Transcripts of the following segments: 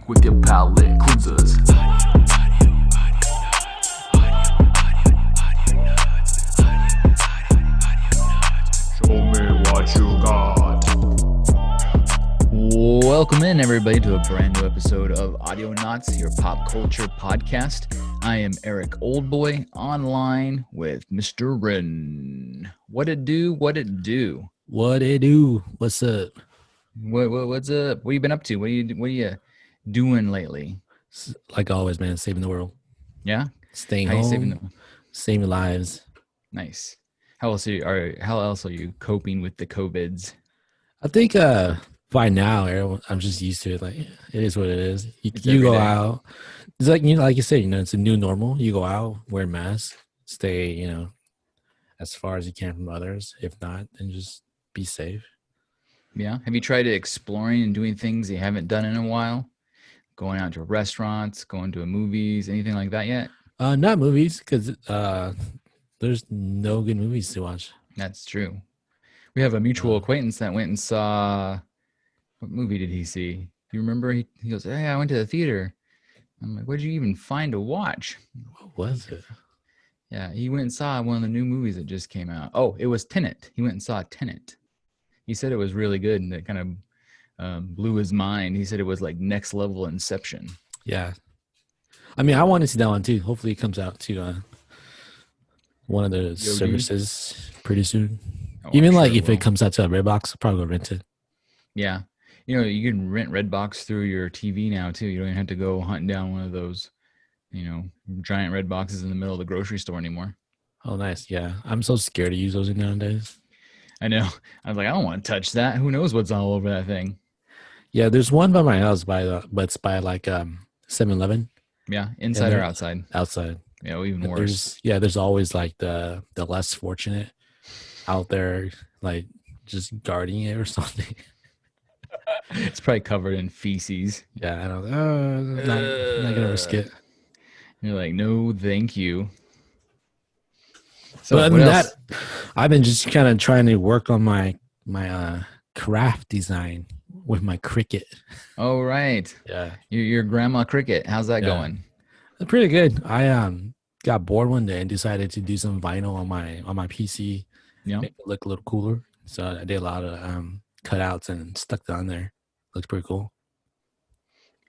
with your pallet cleansers. Show me what you got. Welcome in, everybody, to a brand new episode of Audionots, your pop culture podcast. I am Eric Oldboy, online with Mr. Ren. What it do? What it do? What it do? What's up? What's up? What you been up to? What are you doing lately? Like always, man, saving the world. Yeah, Staying how you saving home, them? saving lives. Nice. How else are you coping with the COVIDs? I think by now, I'm just used to it. Like it is what it is. It's You every go day. out. It's like like you said, it's a new normal. You go out, wear a mask, stay, as far as you can from others. If not, then just be safe. Yeah. Have you tried exploring and doing things you haven't done in a while? Going out to restaurants, going to movies, anything like that yet? Not movies, because there's no good movies to watch. That's true. We have a mutual acquaintance that went and saw, what movie did he see? You remember? He goes, hey, I went to the theater. I'm like, what'd you even find to watch? What was it? Yeah, he went and saw one of the new movies that just came out. Oh, it was Tenet. He went and saw Tenet. He said it was really good, and it kind of blew his mind. He said it was like next level Inception. Yeah. I mean, I want to see that one too. Hopefully it comes out to one of the services pretty soon. Oh, Even I'm like sure if it comes out to a Redbox, I'll probably go rent it. Yeah. You can rent Redbox through your TV now too. You don't even have to go hunting down one of those, giant red boxes in the middle of the grocery store anymore. Oh, nice. Yeah. I'm so scared to use those nowadays. I know. I was like, I don't want to touch that. Who knows what's all over that thing? Yeah, there's one by my house but it's by like 7-Eleven. Yeah, inside or outside? Outside. Yeah, even worse. There's always like the less fortunate out there, like just guarding it or something. It's probably covered in feces. Yeah, I don't. I'm not gonna risk it. You're like, no, thank you. So But what that, else? I've been just kind of trying to work on my craft design with my Cricut. Oh, right. Yeah, Your grandma Cricket. How's that going? pretty good. I got bored one day and decided to do some vinyl on my PC. Yeah. Make it look a little cooler. So I did a lot of cutouts and stuck that on there. Looks pretty cool.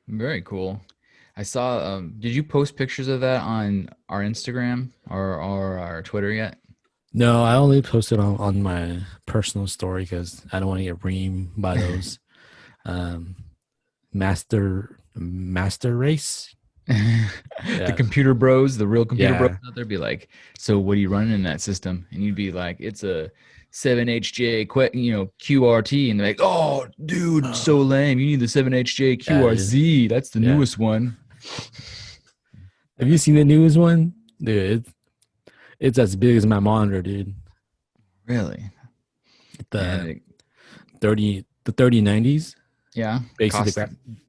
Very cool. I saw. Did you post pictures of that on our Instagram or our Twitter yet? No, I only posted on my personal story because I don't want to get reamed by those master race. The computer bros, the real computer Yeah. bros out there be like, so what are you running in that system? And you'd be like, it's a 7HJ QRT, and they're like, oh dude, so lame. You need the 7HJ QRZ. That's the newest one. Have you seen the newest one? Dude, it's as big as my monitor, dude. Really? The 3090s. Yeah. Basically,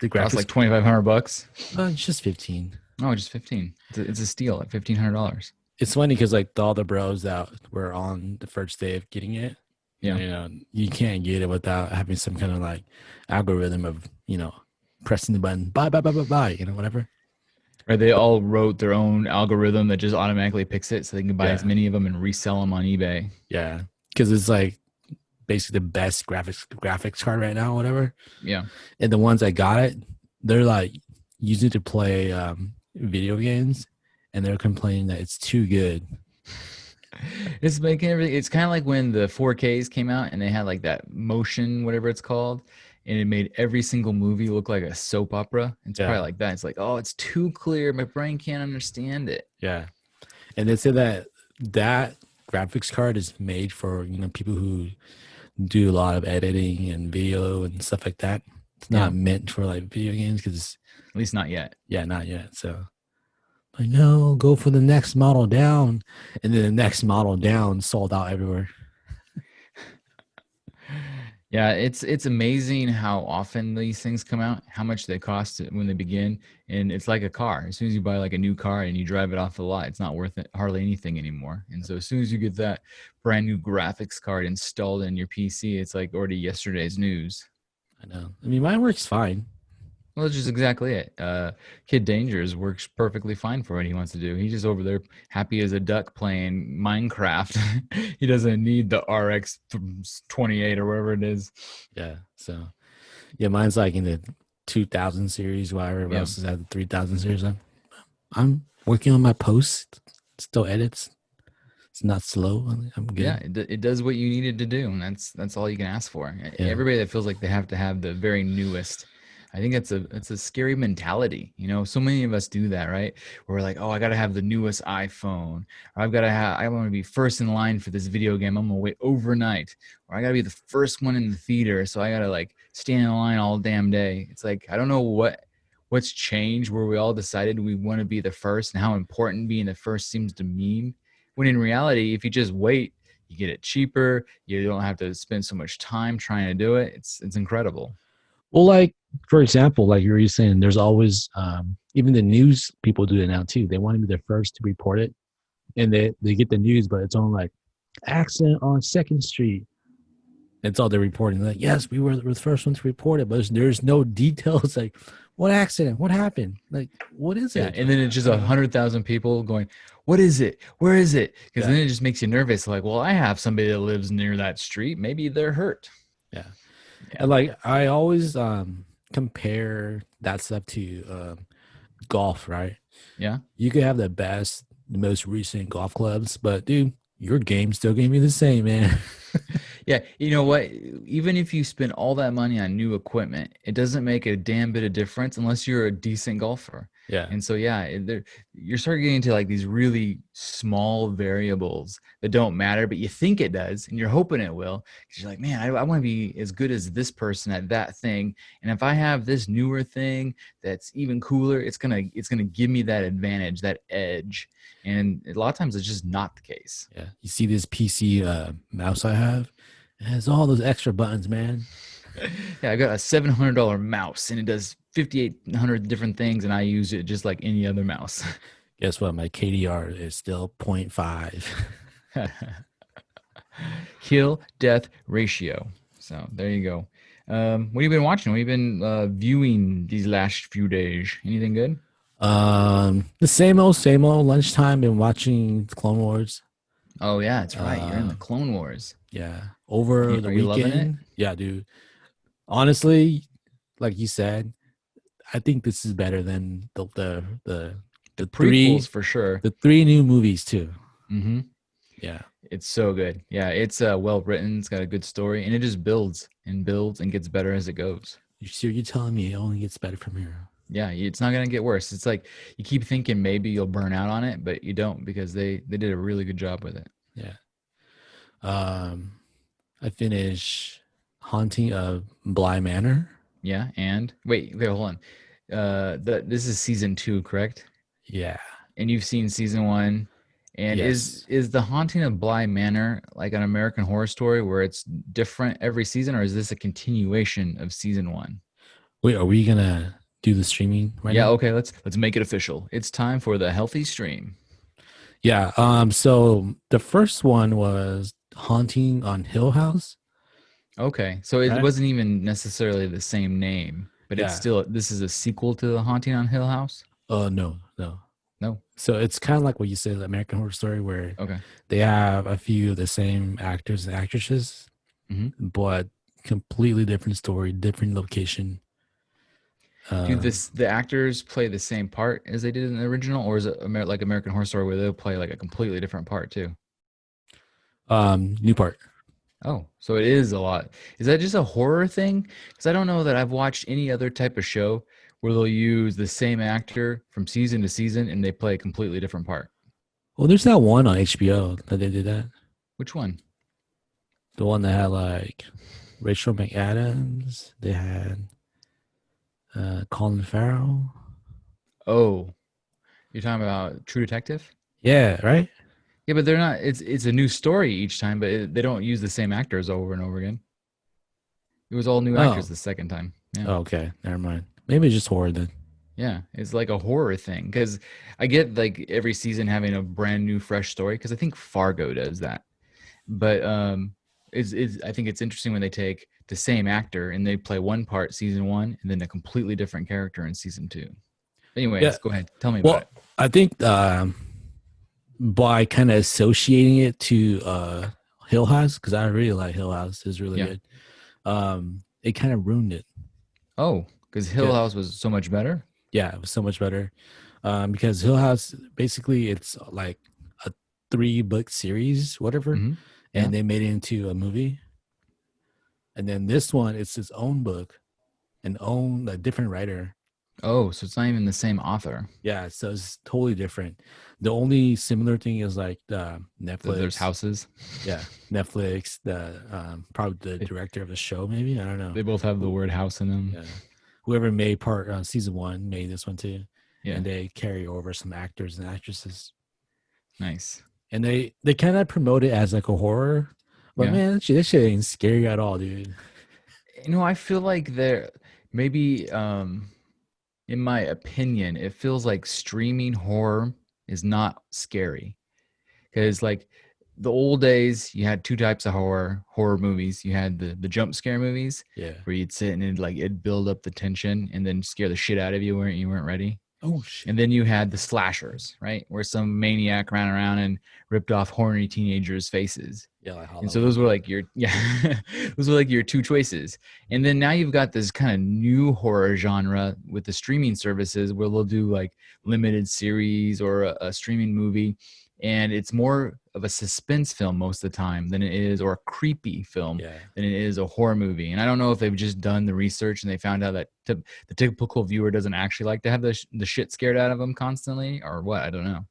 the graphics Cost like $2,500. It's just 15. Oh, just 15. It's a steal at $1,500. It's funny because like all the bros that were on the first day of getting it, Yeah. you can't get it without having some kind of like algorithm of pressing the button, buy, whatever. Or they all wrote their own algorithm that just automatically picks it so they can buy as many of them and resell them on eBay. Yeah, because it's like basically the best graphics card right now, whatever. Yeah. And the ones that got it, they're like using it to play video games, and they're complaining that it's too good. It's making everything. It's kind of like when the 4Ks came out and they had like that motion, whatever it's called, and it made every single movie look like a soap opera. It's probably like that. It's like, oh, it's too clear. My brain can't understand it. Yeah. And they say that graphics card is made for, people who do a lot of editing and video and stuff like that. It's not meant for like video games because at least not yet. Yeah, not yet. So like, no, go for the next model down. And then the next model down sold out everywhere. Yeah, it's amazing how often these things come out, how much they cost when they begin, and it's like a car. As soon as you buy like a new car and you drive it off the lot, it's not worth it, hardly anything anymore. And so as soon as you get that brand new graphics card installed in your PC, it's like already yesterday's news. I know. I mean, mine works fine. Well, that's just exactly it. Kid Dangers works perfectly fine for what he wants to do. He's just over there happy as a duck playing Minecraft. He doesn't need the RX 28 or whatever it is. Yeah. So yeah, mine's like in the 2000 series, while everybody Yeah. else is at the 3000 series. I'm working on my post, still edits. It's not slow. I'm good. Yeah, it does what you needed to do, and that's all you can ask for. Yeah. Everybody that feels like they have to have the very newest, I think that's a scary mentality. You know, so many of us do that, right? Where we're like, oh, I got to have the newest iPhone, or I want to be first in line for this video game. I'm gonna wait overnight, or I got to be the first one in the theater, so I got to like stand in line all damn day. It's like I don't know what's changed where we all decided we want to be the first and how important being the first seems to mean. When in reality, if you just wait, you get it cheaper. You don't have to spend so much time trying to do it. It's incredible. Well, like for example, like you were saying, there's always even the news people do it now too. They want to be the first to report it, and they get the news, but it's on like accident on Second Street. That's all they're reporting. Like, yes, we were the first one to report it, but there's no details. Like, what accident? What happened? Like, what is Yeah, it? and then it's just 100,000 people going, "What is it? Where is it?" Because Yeah. then it just makes you nervous. Like, well, I have somebody that lives near that street. Maybe they're hurt. Yeah. Yeah. And like I always compare that stuff to golf, right? Yeah. You could have the best, the most recent golf clubs, but dude, your game's still gonna be the same, man. Yeah, you know what? Even if you spend all that money on new equipment, it doesn't make a damn bit of difference unless you're a decent golfer. Yeah. And so, yeah, you're starting getting into like these really small variables that don't matter, but you think it does, and you're hoping it will. Because you're like, man, I want to be as good as this person at that thing, and if I have this newer thing that's even cooler, it's gonna give me that advantage, that edge. And a lot of times, it's just not the case. Yeah. You see this PC mouse I have? It has all those extra buttons, man. Yeah, I got a $700 mouse and it does 5,800 different things, and I use it just like any other mouse. Guess what? My KDR is still 0.5. Kill death ratio. So there you go. What have you been watching? What have you been viewing these last few days? Anything good? The same old lunchtime. Been watching Clone Wars. Oh yeah, that's right. You're in the Clone Wars. Yeah, over the Are you loving it? weekend. Yeah, dude. Honestly, like you said, I think this is better than the three Prequels for sure. the three new movies too. Mm-hmm. Yeah, It's so good. Yeah, it's well written. It's got a good story, and it just builds and builds and gets better as it goes. you're telling me it only gets better from here. Yeah, it's not gonna get worse. It's like you keep thinking maybe you'll burn out on it, but you don't, because they did a really good job with it. Yeah. I finished Haunting of Bly Manor. Yeah, and wait, hold on. This is season 2, correct? Yeah. And you've seen season 1. And Yes. is the Haunting of Bly Manor like an American Horror Story where it's different every season, or is this a continuation of season 1? Wait, are we gonna do the streaming right Yeah, now? okay, let's make it official. It's time for the healthy stream. Yeah. So the first one was Haunting on Hill House. Okay, so it Right? wasn't even necessarily the same name, but it's Yeah. still, this is a sequel to The Haunting on Hill House? No. No. So it's kind of like what you said, American Horror Story, where Okay. they have a few of the same actors and actresses, Mhm. but completely different story, different location. Do the actors play the same part as they did in the original, or is it like American Horror Story where they'll play like a completely different part too? New part. Oh, so it is a lot. Is that just a horror thing? Because I don't know that I've watched any other type of show where they'll use the same actor from season to season and they play a completely different part. Well, there's that one on HBO that they did that. Which one? The one that had like Rachel McAdams. They had Colin Farrell. Oh, you're talking about True Detective? Yeah, right. Yeah, but they're not. It's a new story each time, but they don't use the same actors over and over again. It was all new actors the second time. Yeah. Oh, okay, never mind. Maybe it's just horror then. Yeah, it's like a horror thing, because I get like every season having a brand new fresh story, because I think Fargo does that. But I think it's interesting when they take the same actor, and they play one part season 1, and then a completely different character in season 2. Anyways, go ahead, tell me about Well, it. I think by kind of associating it to Hill House, because I really like Hill House, is really good. It kind of ruined it. Oh, because Hill House was so much better. Yeah, it was so much better. Because Hill House, basically, it's like a 3-book series, whatever, and they made it into a movie. And then this one, it's its own book, and own a different writer. Oh, so it's not even the same author. Yeah, so it's totally different. The only similar thing is like the Netflix. There's houses. Yeah, Netflix. The probably the director of the show, maybe, I don't know. They both have the word house in them. Yeah, whoever made season 1 made this one too. Yeah, and they carry over some actors and actresses. Nice. And they kind of promote it as like a horror, but man, this shit ain't scary at all, dude. You know, I feel like they're maybe in my opinion, it feels like streaming horror is not scary. Because like the old days, you had 2 types of horror movies. You had the jump scare movies, where you'd sit and it'd build up the tension and then scare the shit out of you when you weren't ready. Oh shit. And then you had the slashers, right, where some maniac ran around and ripped off horny teenagers' faces. Yeah, like and so those were like your those were like your 2 choices. And then now you've got this kind of new horror genre with the streaming services, where they'll do like limited series or a streaming movie, and it's more of a suspense film most of the time than it is, or a creepy film than it is a horror movie. And I don't know if they've just done the research and they found out that the typical viewer doesn't actually like to have the shit scared out of them constantly, or what. I don't know.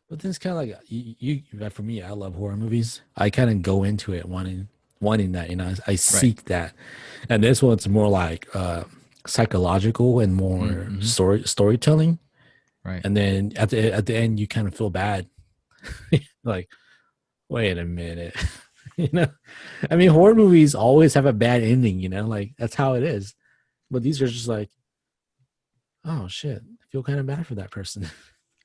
But then it's kind of like you for me, I love horror movies. I kind of go into it wanting that, you know, I seek that. And this one's more like psychological and more storytelling. Right. And then at the end, you kind of feel bad. Like, wait a minute. You know, I mean, horror movies always have a bad ending, you know, like that's how it is. But these are just like, oh shit, I feel kind of bad for that person.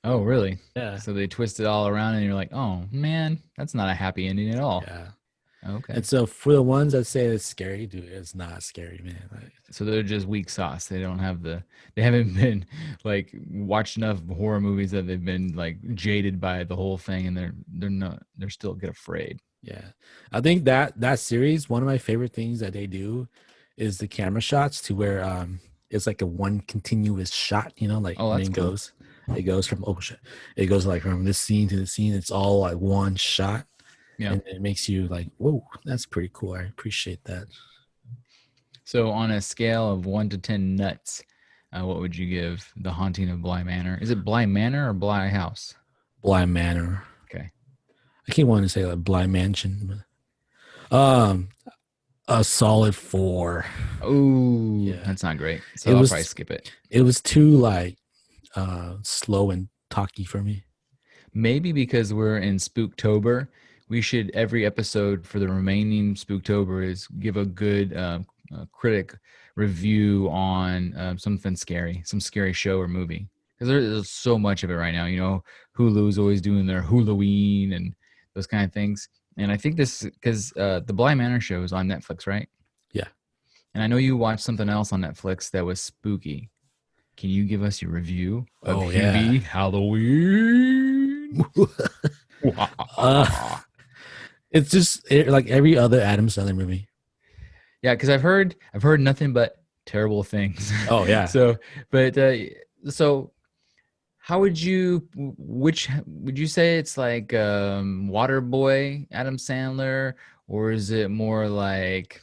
Oh, really? Yeah. So they twist it all around and you're like, oh man, that's not a happy ending at all. Yeah. Okay. And so for the ones that say it's scary, dude, it's not scary, man. Like, so they're just weak sauce. They haven't been like watched enough horror movies that they've been like jaded by the whole thing, and they're still get afraid. Yeah. I think that series, one of my favorite things that they do is the camera shots, to where it's like a one continuous shot, you know, like that's cool. It goes from it goes like from this scene to the scene. It's all like one shot. Yeah. And it makes you like, whoa, that's pretty cool. I appreciate that. So on a scale of 1 to 10 nuts, what would you give The Haunting of Bly Manor? Is it Bly Manor or Bly House? Bly Manor. Okay. I keep wanting to say like Bly Mansion. But, a solid 4. Oh, yeah. That's not great. So I'll probably skip it. It was too like slow and talky for me. Maybe because we're in Spooktober, we should, every episode for the remaining Spooktober, is give a good critic review on something scary, some scary show or movie. Because there's so much of it right now. You know, Hulu's always doing their Halloween and those kind of things. And I think this, because the Bly Manor show is on Netflix, right? Yeah. And I know you watched something else on Netflix that was spooky. Can you give us your review of Hubie Halloween? It's just like every other Adam Sandler movie. Yeah, because I've heard nothing but terrible things. Oh yeah. So how would you say it's like Waterboy Adam Sandler, or is it more like,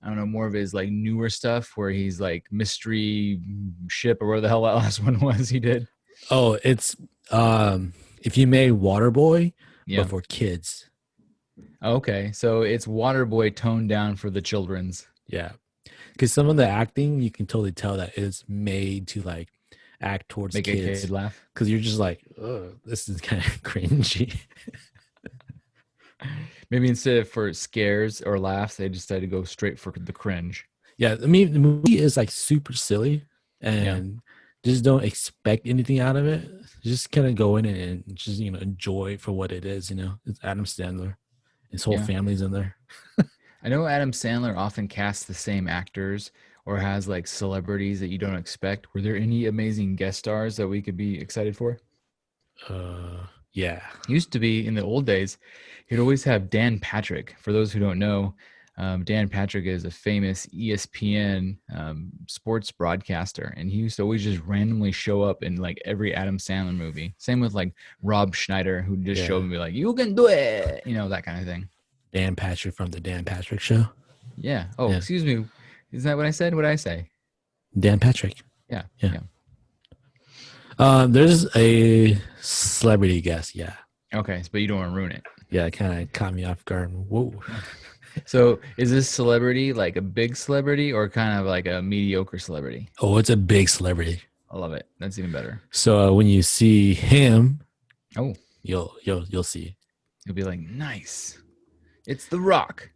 I don't know, more of his like newer stuff where he's like Mystery Ship, or whatever the hell that last one was he did? Oh, it's if you made Waterboy, but for kids. Okay, so it's Waterboy toned down for the children's. Yeah, because some of the acting, you can totally tell that it's made to like act towards make kids. A kid laugh. Because you're just like, oh, this is kind of cringy. Maybe instead of for scares or laughs, they decided to go straight for the cringe. Yeah, I mean, the movie is like super silly, and just don't expect anything out of it. Just kind of go in and just, you know, enjoy it for what it is. You know, it's Adam Sandler. His whole family's in there. I know Adam Sandler often casts the same actors or has like celebrities that you don't expect. Were there any amazing guest stars that we could be excited for? Yeah, Used to be in the old days, he'd always have Dan Patrick. For those who don't know, Dan Patrick is a famous ESPN sports broadcaster, and he used to always just randomly show up in like every Adam Sandler movie. Same with like Rob Schneider, who just show up and be like, "You can do it," that kind of thing. Dan Patrick from the Dan Patrick Show. Yeah. Oh, Yeah. excuse me. Is that what I said? What did I say? Dan Patrick. Yeah. Yeah. There's a celebrity guest. Yeah. Okay, but you don't want to ruin it. Yeah, it kind of caught me off guard. Whoa. So, is this celebrity like a big celebrity or kind of like a mediocre celebrity? Oh, it's a big celebrity. I love it. That's even better. So when you see him, Oh, you'll see. you'll be like, nice. It's The Rock.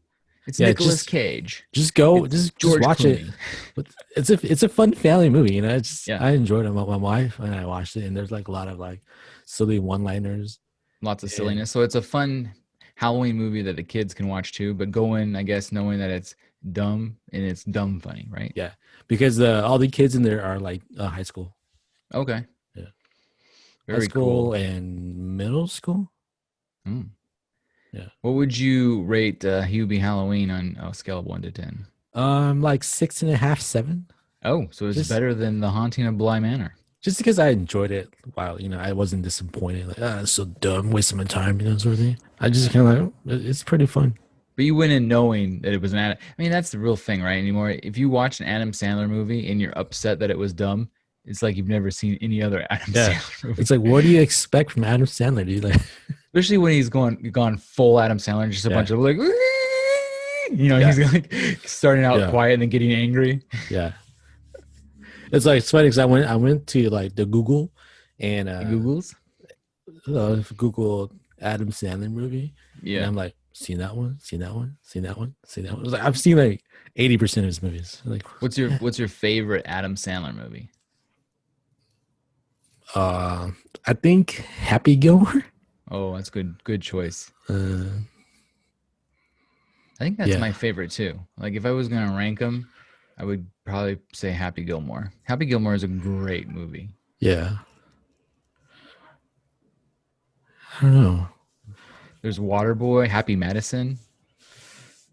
It's Yeah, Nicolas Cage. Just go, It's just watch Clooney. it. It's a fun family movie, Yeah. I enjoyed it with my wife and I watched it, and there's like a lot of like silly one-liners. Lots of silliness. So it's a fun Halloween movie that the kids can watch too, but go in, I guess, knowing that it's dumb and it's dumb funny, right? Yeah, because all the kids in there are like high school. Okay. Yeah. Very high school cool. and middle school. Mm. Yeah. What would you rate Hubie Halloween on a scale of 1 to 10? Like 6.5, 7. Oh, so it's better than The Haunting of Bly Manor. Just because I enjoyed it, while I wasn't disappointed. Like, it's so dumb, wasting my time, sort of thing. I just kind of like, it's pretty fun. But you went in knowing that it was an Adam. I mean, that's the real thing, right? Anymore, if you watch an Adam Sandler movie and you're upset that it was dumb, it's like you've never seen any other Adam Sandler movie. It's like, what do you expect from Adam Sandler, dude? Like, especially when he's gone full Adam Sandler, just a bunch of like, he's like starting out quiet and then getting angry. Yeah. It's like, it's funny because I went to like the Google and Googles Google Adam Sandler movie. Yeah. And I'm like, seen that one, seen that one, seen that one, seen that one. Like, I've seen like 80% of his movies. Like, what's your favorite Adam Sandler movie? I think Happy Gilmore. Oh, that's good choice. I think that's my favorite too. Like if I was gonna rank them, I would probably say Happy Gilmore. Happy Gilmore is a great movie. Yeah. I don't know. There's Waterboy, Happy Madison,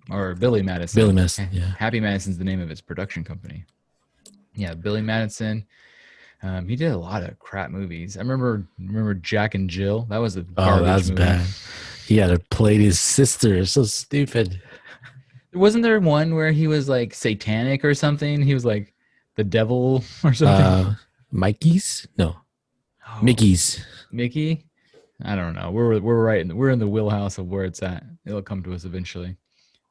or Billy Madison. Billy Madison, yeah. Happy Madison's the name of its production company. Yeah, Billy Madison. He did a lot of crap movies. I remember Jack and Jill. That was a garbage movie. Bad. He had to play his sister. It's so stupid. Wasn't there one where he was like satanic or something? He was like the devil or something. Mikey's? No. Oh, Mickey's. Mickey? I don't know. We're in the wheelhouse of where it's at. It'll come to us eventually.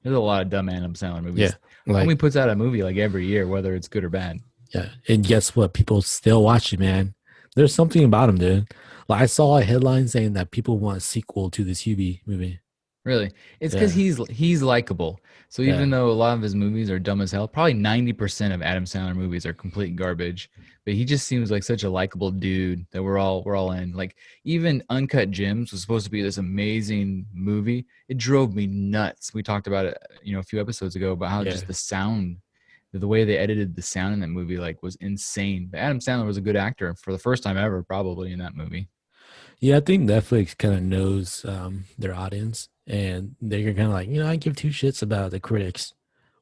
There's a lot of dumb Adam Sandler movies. Yeah. Like, he puts out a movie like every year, whether it's good or bad. Yeah. And guess what? People still watch it, man. There's something about him, dude. Like I saw a headline saying that people want a sequel to this Hubie movie. Really? It's because he's likable. So even though a lot of his movies are dumb as hell, probably 90% of Adam Sandler movies are complete garbage. But he just seems like such a likable dude that we're all in. Like even Uncut Gems was supposed to be this amazing movie. It drove me nuts. We talked about it, a few episodes ago about how just the sound, the way they edited the sound in that movie, like was insane. But Adam Sandler was a good actor for the first time ever, probably in that movie. Yeah, I think Netflix kind of knows their audience, and they're kind of like, I give two shits about the critics.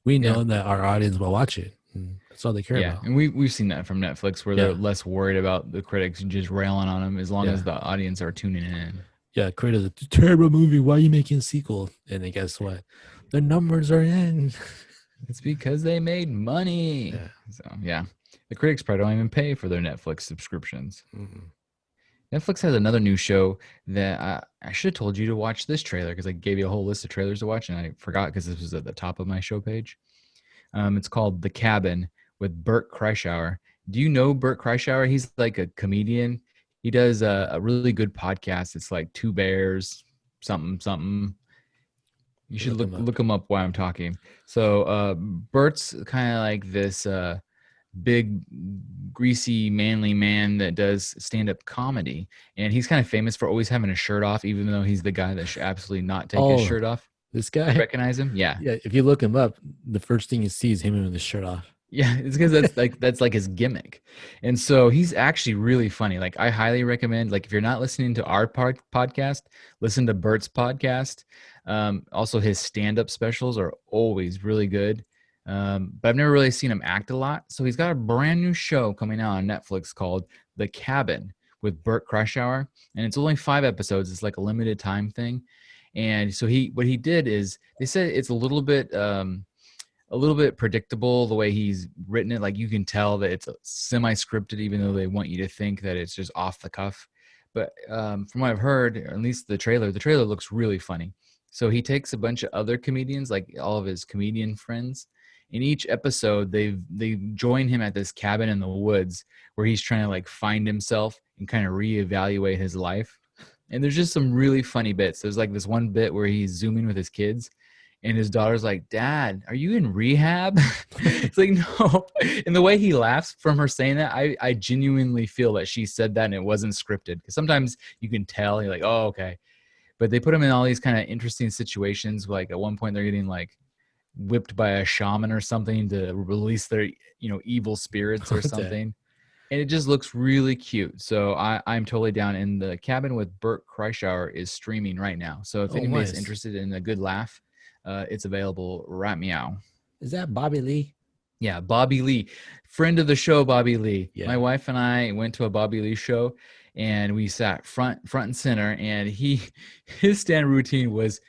We know that our audience will watch it. And that's all they care about. And we've seen that from Netflix where they're less worried about the critics and just railing on them as long as the audience are tuning in. Yeah, critics, it's a terrible movie. Why are you making a sequel? And then guess what? The numbers are in. It's because they made money. Yeah. So, the critics probably don't even pay for their Netflix subscriptions. Mm-hmm. Netflix has another new show that I should have told you to watch this trailer because I gave you a whole list of trailers to watch and I forgot because this was at the top of my show page. It's called The Cabin with Bert Kreischer. Do you know Bert Kreischer? He's like a comedian. He does a really good podcast. It's like Two Bears, something. You should look him up while I'm talking. So Bert's kind of like this big, greasy, manly man that does stand-up comedy. And he's kind of famous for always having a shirt off, even though he's the guy that should absolutely not take his shirt off. This guy, Recognize him? Yeah. yeah. If you look him up, the first thing you see is him with his shirt off. Yeah, it's because that's like his gimmick, and so he's actually really funny. Like I highly recommend. Like if you're not listening to our podcast, listen to Bert's podcast. Also, his stand-up specials are always really good. But I've never really seen him act a lot. So he's got a brand new show coming out on Netflix called The Cabin with Bert Kreischer, and it's only 5 episodes. It's like a limited time thing, and so what he did is they said it's a little bit predictable the way he's written it. Like you can tell that it's semi-scripted, even though they want you to think that it's just off the cuff. But from what I've heard, or at least the trailer looks really funny. So he takes a bunch of other comedians, like all of his comedian friends. In each episode, they join him at this cabin in the woods where he's trying to like find himself and kind of reevaluate his life. And there's just some really funny bits. There's like this one bit where he's zooming with his kids and his daughter's like, "Dad, are you in rehab?" It's like, no. And the way he laughs from her saying that, I genuinely feel that she said that and it wasn't scripted. Because sometimes you can tell, you're like, oh, okay. But they put him in all these kind of interesting situations. Like at one point they're getting like whipped by a shaman or something to release their, evil spirits or something. And it just looks really cute. So I'm totally down. And The Cabin with Bert Kreischer is streaming right now. So if anybody's interested in a good laugh, it's available right meow. Is that Bobby Lee? Yeah, Bobby Lee, friend of the show, Bobby Lee. Yeah. My wife and I went to a Bobby Lee show, and we sat front and center. And his stand routine was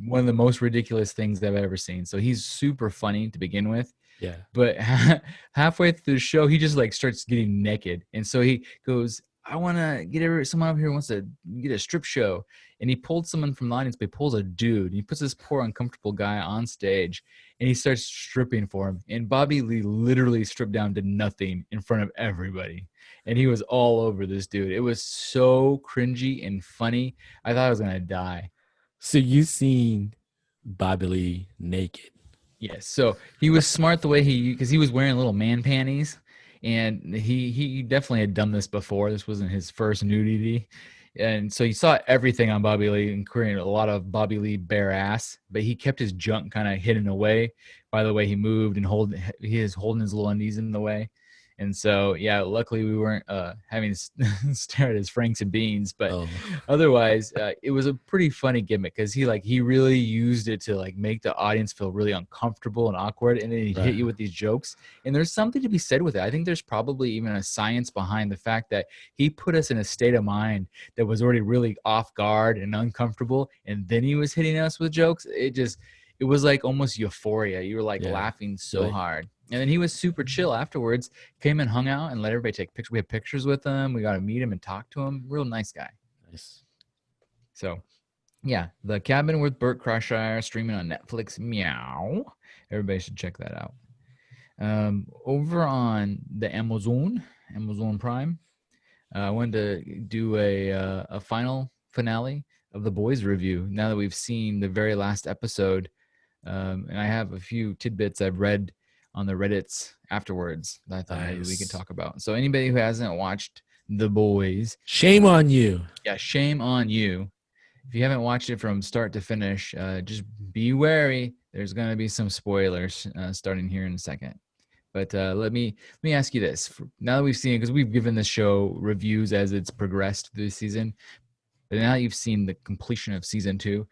one of the most ridiculous things I've ever seen. So he's super funny to begin with. Yeah. But halfway through the show, he just like starts getting naked, and so he goes, "I want to get someone up here who wants to get a strip show." And he pulled someone from the audience, but he pulls a dude. And he puts this poor, uncomfortable guy on stage, and he starts stripping for him. And Bobby Lee literally stripped down to nothing in front of everybody. And he was all over this dude. It was so cringy and funny. I thought I was going to die. So you seen Bobby Lee naked? Yes. So he was smart the way because he was wearing little man panties. And he definitely had done this before. This wasn't his first nudity. And so you saw everything on Bobby Lee, including a lot of Bobby Lee bare ass, but he kept his junk kind of hidden away by the way he moved and he is holding his little undies in the way. And so, yeah, luckily we weren't having to stare at his Franks and Beans, but otherwise it was a pretty funny gimmick because he really used it to like make the audience feel really uncomfortable and awkward, and then he'd hit you with these jokes. And there's something to be said with it. I think there's probably even a science behind the fact that he put us in a state of mind that was already really off guard and uncomfortable, and then he was hitting us with jokes. It was like almost euphoria. You were like laughing so hard. And then he was super chill afterwards, came and hung out and let everybody take pictures. We had pictures with him. We got to meet him and talk to him. Real nice guy. Nice. So, yeah, The Cabin with Bert Kreischer streaming on Netflix. Meow. Everybody should check that out. Over on the Amazon Prime, I wanted to do a final finale of The Boys review now that we've seen the very last episode. And I have a few tidbits I've read on the Reddits afterwards that I thought maybe we could talk about. So anybody who hasn't watched The Boys, shame on you. Yeah, shame on you. If you haven't watched it from start to finish, just be wary. There's going to be some spoilers starting here in a second. But let me ask you this. Now that we've seen it, because we've given the show reviews as it's progressed through the season, but now you've seen the completion of season 2,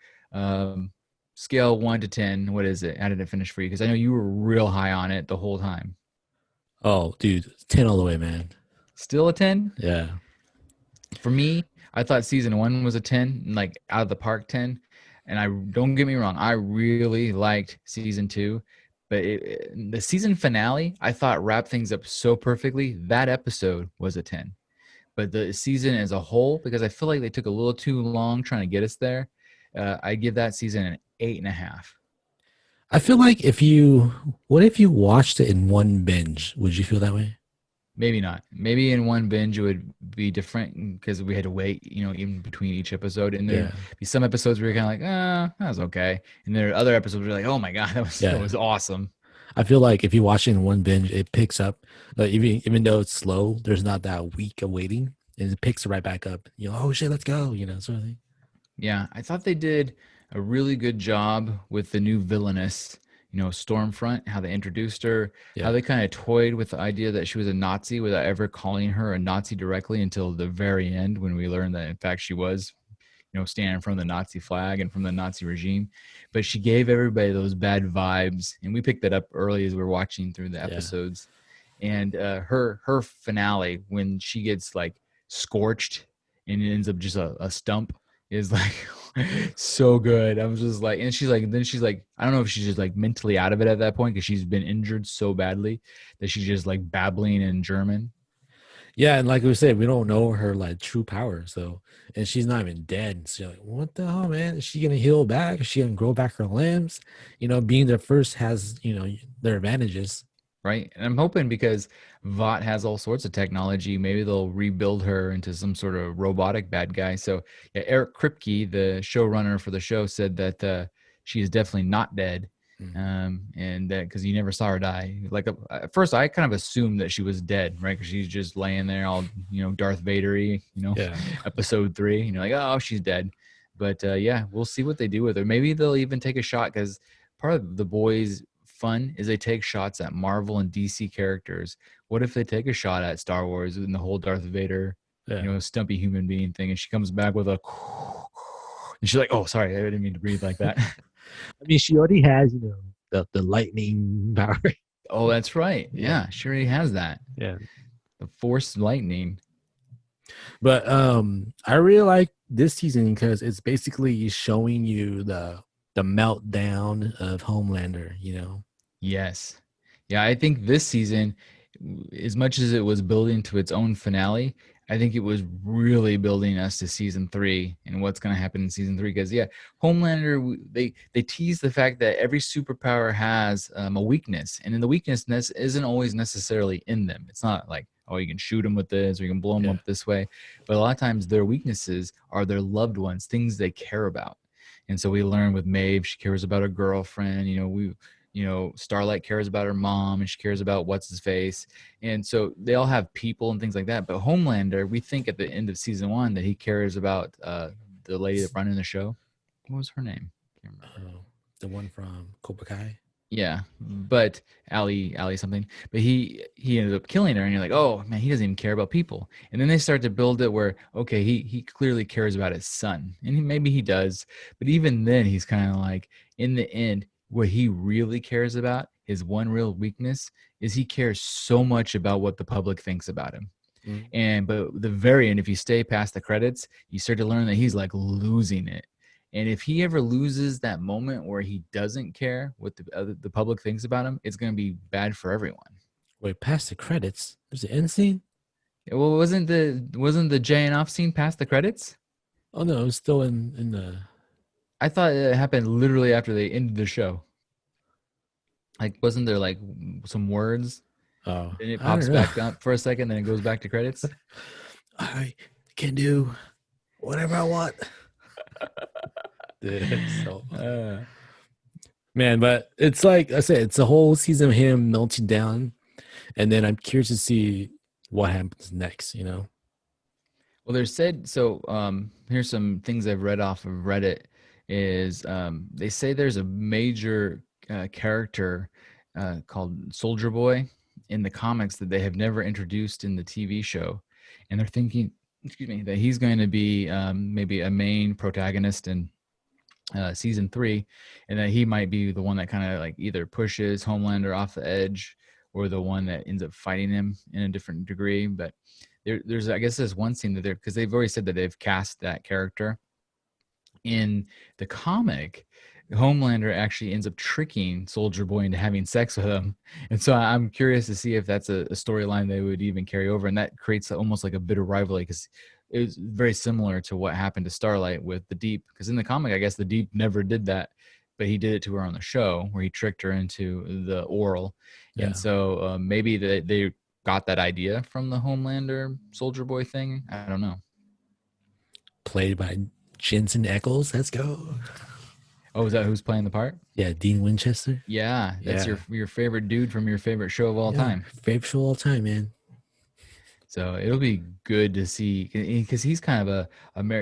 scale 1 to 10, what is it? How did it finish for you? Because I know you were real high on it the whole time. Oh, dude, 10 all the way, man. Still a 10? Yeah. For me, I thought season 1 was a 10, like out of the park 10. And don't get me wrong, I really liked season 2. But the season finale, I thought wrapped things up so perfectly. That episode was a 10. But the season as a whole, because I feel like they took a little too long trying to get us there, I give that season an 8.5. I feel like what if you watched it in one binge? Would you feel that way? Maybe not. Maybe in one binge it would be different because we had to wait, even between each episode. And there'd be some episodes where you're kind of like, that was okay. And there are other episodes where you're like, oh my God, that was awesome. I feel like if you watch it in one binge, it picks up. Like even though it's slow, there's not that week of waiting, and it picks right back up. Oh shit, let's go. Sort of thing. Yeah, I thought they did a really good job with the new villainess, Stormfront, how they introduced her, how Yeah. they kind of toyed with the idea that she was a Nazi without ever calling her a Nazi directly until the very end when we learned that in fact she was, standing from the Nazi flag and from the Nazi regime. But she gave everybody those bad vibes, and we picked that up early as we were watching through the Yeah. episodes. And her finale when she gets like scorched and it ends up just a stump is like so good. I was just like, and she's like, I don't know if she's just like mentally out of it at that point because she's been injured so badly that she's just like babbling in German. Yeah, and like we said, we don't know her like true power. So, and she's not even dead. So, you're like, what the hell, man? Is she gonna heal back? Is she gonna grow back her limbs? Being the first has their advantages. Right. And I'm hoping because Vought has all sorts of technology, maybe they'll rebuild her into some sort of robotic bad guy. So, yeah, Eric Kripke, the showrunner for the show, said that she is definitely not dead. Mm. And that because you never saw her die. Like at first, I kind of assumed that she was dead, right? Because she's just laying there, all Darth Vader-y, Yeah, episode 3. Like, oh, she's dead. But yeah, we'll see what they do with her. Maybe they'll even take a shot because part of the boys' fun is they take shots at Marvel and DC characters. What if they take a shot at Star Wars and the whole Darth Vader, yeah. stumpy human being thing, and she comes back with a, and she's like, "Oh, sorry, I didn't mean to breathe like that." I mean, she already has the lightning power. Oh, that's right. Yeah, Yeah, she already has that. yeah. The Force lightning. But I really like this season because it's basically showing you the meltdown of Homelander. Yes. Yeah, I think this season, as much as it was building to its own finale, I think it was really building us to season 3 and what's going to happen in season 3. Because yeah, Homelander, they tease the fact that every superpower has a weakness, and then the weakness isn't always necessarily in them. It's not like, oh, you can shoot them with this or you can blow them Yeah, up this way, but a lot of times their weaknesses are their loved ones, things they care about. And so we learn with Maeve, she cares about her girlfriend. Starlight cares about her mom and she cares about what's his face. And so they all have people and things like that. But Homelander, we think at the end of season 1 that he cares about the lady that running the show. What was her name? Can't remember. the one from Cobra Kai. Yeah, but Ali something. But he ended up killing her, and you're like, oh man, he doesn't even care about people. And then they start to build it where, okay, he clearly cares about his son, and maybe he does. But even then, he's kind of like, in the end, what he really cares about, his one real weakness, is he cares so much about what the public thinks about him. Mm. And but the very end, if you stay past the credits, you start to learn that he's like losing it. And if he ever loses that moment where he doesn't care what the public thinks about him, it's going to be bad for everyone. Wait, past the credits, there's an end scene. Well, wasn't the Jay off scene past the credits? Oh no, it's still in the. I thought it happened literally after they ended the show. Like, wasn't there like some words? Oh, Then it I don't pops know. back up for a second, then it goes back to credits. I can do whatever I want. Dude, so man, but it's like I said, it's a whole season of him melting down, and then I'm curious to see what happens next. Well, there's said so. Here's some things I've read off of Reddit. Is they say there's a major character called Soldier Boy in the comics that they have never introduced in the TV show, and they're thinking, excuse me, that he's going to be maybe a main protagonist in season 3, and that he might be the one that kind of like either pushes Homelander off the edge or the one that ends up fighting him in a different degree. But there's I guess there's one scene that because they've already said that they've cast that character in the comic. Homelander actually ends up tricking Soldier Boy into having sex with him, and so I'm curious to see if that's a storyline they would even carry over, and that creates almost like a bitter rivalry because it was very similar to what happened to Starlight with the Deep. Because in the comic, I guess the Deep never did that, but he did it to her on the show where he tricked her into the oral, Yeah, and so maybe they got that idea from the Homelander Soldier Boy thing. I don't know. played by Jensen Ackles. Let's go. Oh, is that who's playing the part? Yeah, Dean Winchester. Yeah, that's Yeah. your favorite dude from your favorite show of all Yeah, time. favorite show all time, man. So it'll be good to see because he's kind of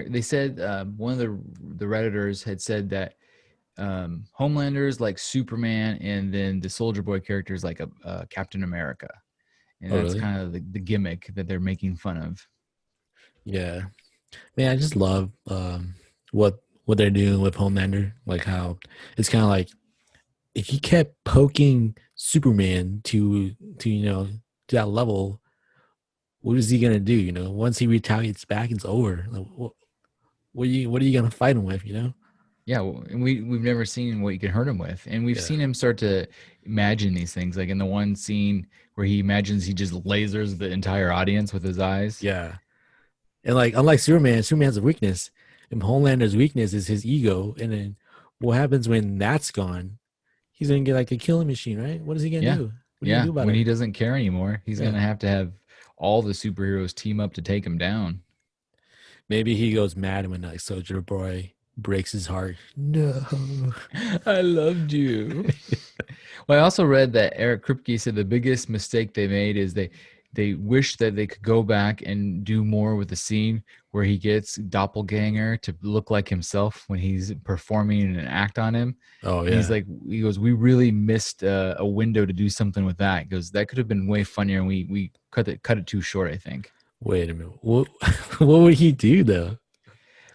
they said one of the redditors had said that Homelander's like Superman, and then the Soldier Boy character is like a Captain America, and Oh, that's really? kind of the gimmick that they're making fun of. Yeah. Man, I just love what they're doing with Homelander. Like how it's kind of like if he kept poking Superman to to that level, what is he gonna do? Once he retaliates back, it's over. Like, what are you gonna fight him with? Yeah, and we've never seen what you can hurt him with, and we've Yeah, seen him start to imagine these things. Like in the one scene where he imagines he just lasers the entire audience with his eyes. yeah. And like unlike Superman, Superman has a weakness, and Homelander's weakness is his ego. And then what happens when that's gone? He's gonna get like a killing machine, right? What is he gonna Yeah, do? What are you gonna yeah. do about When he him? doesn't care anymore, he's Yeah. gonna have all the superheroes team up to take him down. Maybe he goes mad when like Soldier Boy breaks his heart. No. I loved you. Well, I also read that Eric Kripke said the biggest mistake they made is they wish that they could go back and do more with the scene where he gets Doppelganger to look like himself when he's performing an act on him. Oh And he's yeah. like, he goes, we really missed a window to do something with that. He goes, that could have been way funnier, and we cut it too short, I think. Wait a minute. What what would he do though?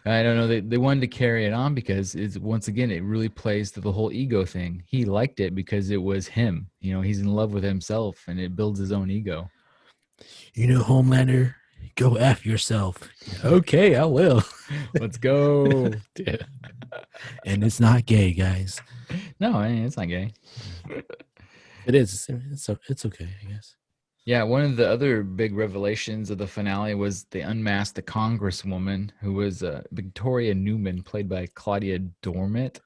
I don't know. They wanted to carry it on because it's once again it really plays to the whole ego thing. He liked it because it was him. He's in love with himself, and it builds his own ego. Homelander, go F yourself. Okay, I will. Let's go. Yeah. And it's not gay, guys. No, it's not gay. It is. It's okay, I guess. Yeah, one of the other big revelations of the finale was they unmasked the congresswoman who was Victoria Newman, played by Claudia Dormant,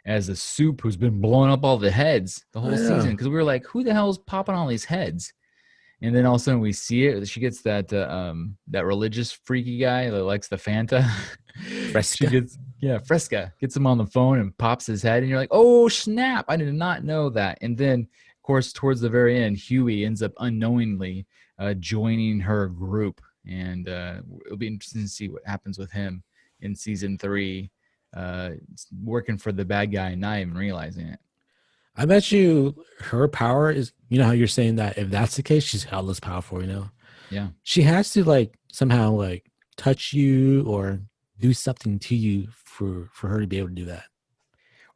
as a soup who's been blowing up all the heads the Oh, whole yeah. season. Because we were like, who the hell is popping all these heads? And then all of a sudden we see it. She gets that religious freaky guy that likes the Fanta. Fresca? Fresca gets him on the phone and pops his head, and you're like, oh snap! I did not know that. And then, of course, towards the very end, Huey ends up unknowingly joining her group, and it'll be interesting to see what happens with him in season 3, working for the bad guy and not even realizing it. I bet you her power is, how you're saying that if that's the case, she's hell powerful. Yeah. She has to like somehow like touch you or do something to you for her to be able to do that.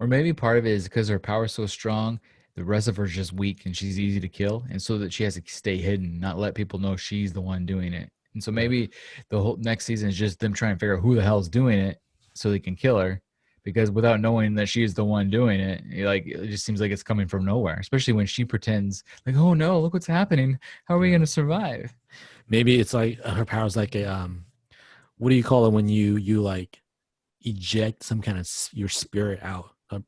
Or maybe part of it is because her power is so strong, the rest of her is just weak and she's easy to kill. And so that she has to stay hidden, not let people know she's the one doing it. And so maybe the whole next season is just them trying to figure out who the hell's doing it so they can kill her. Because without knowing that she's the one doing it, it just seems like it's coming from nowhere, especially when she pretends like, oh no, look what's happening. How are we going to survive? Maybe it's like her power's like a what do you call it when you like eject some kind of your spirit out? There's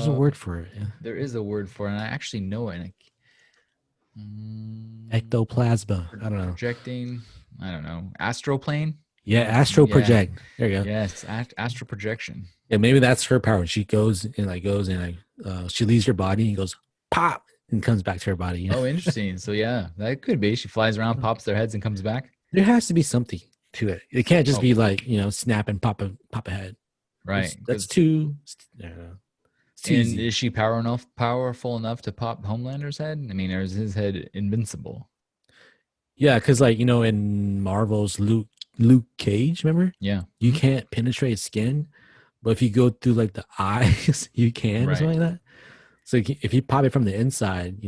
a word for it. Yeah. There is a word for it, and I actually know it. Ectoplasma. I don't know. Projecting. I don't know. Astroplane. Yeah, astral project. There you go. Yes, astral projection. Yeah, maybe that's her power. She goes and she leaves her body and goes pop and comes back to her body. Oh, interesting. So yeah, that could be. She flies around, pops their heads, and comes back. There has to be something to it. It can't just be like snap and pop a head. Right. That's too. I don't know. And easy. Is she powerful enough to pop Homelander's head? I mean, or is his head invincible? Yeah, because in Marvel's Luke Cage, remember? Yeah. You can't penetrate skin, but if you go through like the eyes, you can, or something like that. So if you pop it from the inside,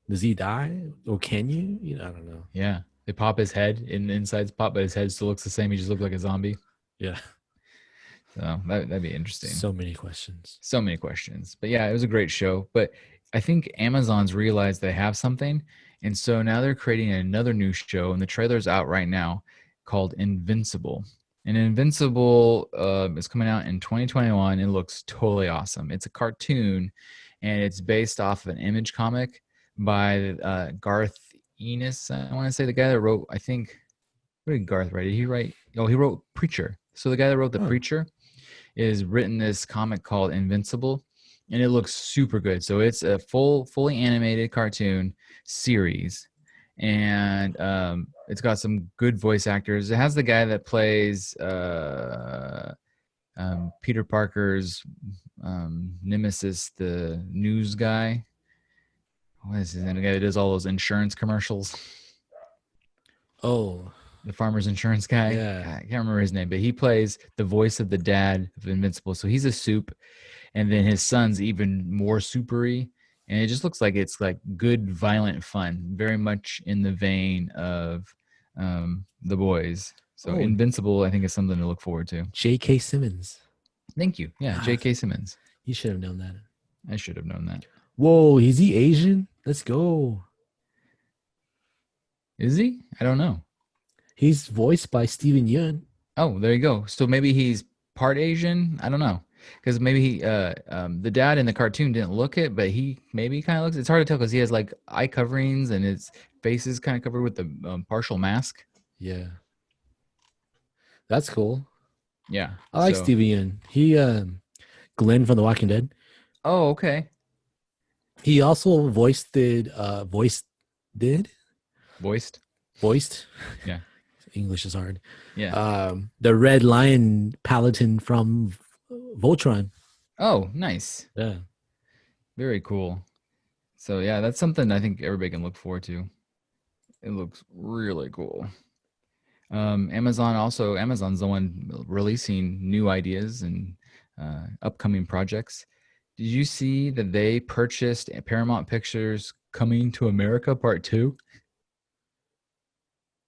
does he die or can you? I don't know. Yeah. They pop his head and the inside's pop, but his head still looks the same. He just looks like a zombie. Yeah. So that'd be interesting. So many questions. But yeah, it was a great show. But I think Amazon's realized they have something. And so now they're creating another new show, and the trailer's out right now, called Invincible. And Invincible is coming out in 2021. It looks totally awesome. It's a cartoon, and it's based off of an Image comic by Garth Ennis. I want to say the guy that wrote, I think, what did Garth write? Did he write? Oh, he wrote Preacher. So the guy that wrote The Preacher is written this comic called Invincible. and it looks super good. So it's a fully animated cartoon series, and it's got some good voice actors. It has the guy that plays Peter Parker's nemesis, the news guy. What is his name? The guy that does all those insurance commercials. Oh, The farmer's insurance guy. Yeah. God, I can't remember his name, but he plays the voice of the dad of Invincible. So he's a soup, and then his son's even more supery. And it just looks like it's like good, violent fun, very much in the vein of The Boys. So Oh. Invincible, I think, is something to look forward to. J.K. Simmons. Thank you. Yeah, Ah. J.K. Simmons. You should have known that. I should have known that. Whoa, is he Asian? Let's go. Is he? I don't know. He's voiced by Steven Yeun. Oh, there you go. So maybe he's part Asian. I don't know, because maybe he, the dad in the cartoon didn't look it, but he maybe kind of looks. It's hard to tell because he has like eye coverings and his face is kind of covered with the partial mask. Yeah, that's cool. Yeah, I like so- Steven Yeun. He, Glenn from The Walking Dead. Oh, okay. He also voiced. Yeah. English is hard. Yeah. The Red Lion Paladin from Voltron. Oh, nice. Yeah. Very cool. So yeah, that's something I think everybody can look forward to. It looks really cool. Amazon's the one releasing new ideas and upcoming projects. Did you see that they purchased Paramount Pictures Coming to America Part 2?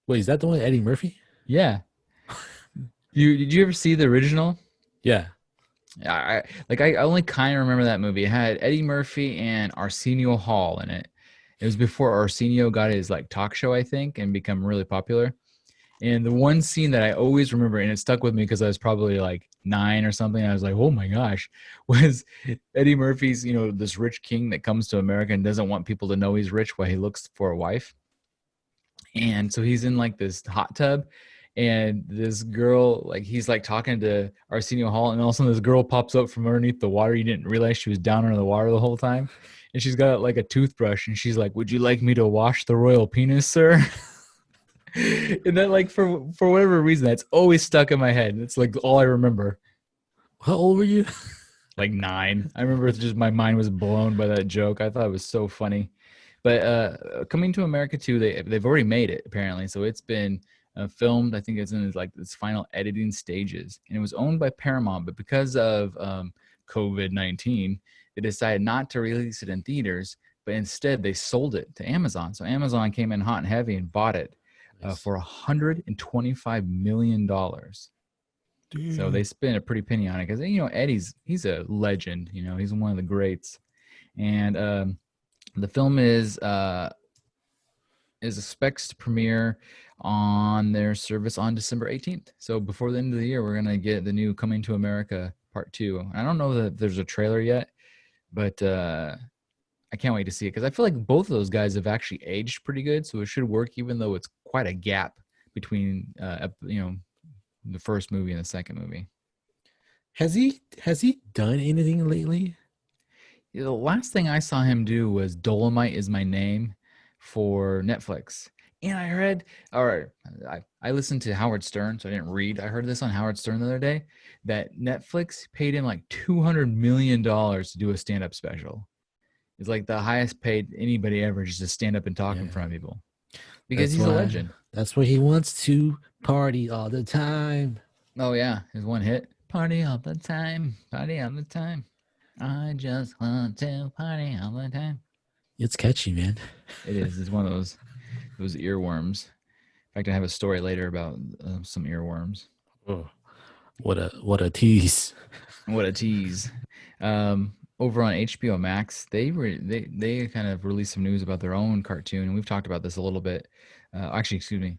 Wait, is that the one with Eddie Murphy? Yeah. Did you ever see the original? Yeah. I only kind of remember that movie. It had Eddie Murphy and Arsenio Hall in it. It was before Arsenio got his like talk show, I think, and become really popular. And the one scene that I always remember, and it stuck with me because I was probably like 9 or something. I was like, oh my gosh, was Eddie Murphy's, this rich king that comes to America and doesn't want people to know he's rich while he looks for a wife. And so he's in like this hot tub, and this girl, like he's like talking to Arsenio Hall, and all of a sudden this girl pops up from underneath the water. You didn't realize she was down under the water the whole time. And she's got like a toothbrush, and she's like, would you like me to wash the royal penis, sir? And then like for whatever reason, that's always stuck in my head. It's like all I remember. How old were you? Like 9. I remember it's just my mind was blown by that joke. I thought it was so funny. But Coming to America 2, they've already made it apparently. So it's been filmed. I think it's in its final editing stages, and it was owned by Paramount. But because of COVID-19, they decided not to release it in theaters, but instead they sold it to Amazon. So Amazon came in hot and heavy and bought it for $125 million. Dude. So they spent a pretty penny on it because he's a legend. He's one of the greats, and the film is expected to premiere on their service on December 18th. So before the end of the year, we're gonna get the new Coming to America Part 2. I don't know that there's a trailer yet, but I can't wait to see it because I feel like both of those guys have actually aged pretty good, so it should work, even though it's quite a gap between the first movie and the second movie. Has he done anything lately? The last thing I saw him do was Dolomite Is My Name for Netflix. And I heard, I listened to Howard Stern, so I didn't read. I heard this on Howard Stern the other day, that Netflix paid him like $200 million to do a stand-up special. It's like the highest paid anybody ever just to stand up and talk in front of people. Because he's a legend. That's why he wants to party all the time. Oh, yeah. His one hit. Party all the time. Party all the time. I just want to party all the time. It's catchy, man. It is. It's one of those earworms. In fact, I have a story later about some earworms. Oh, what a tease! What a tease. Over on HBO Max, they kind of released some news about their own cartoon, and we've talked about this a little bit. Actually, excuse me.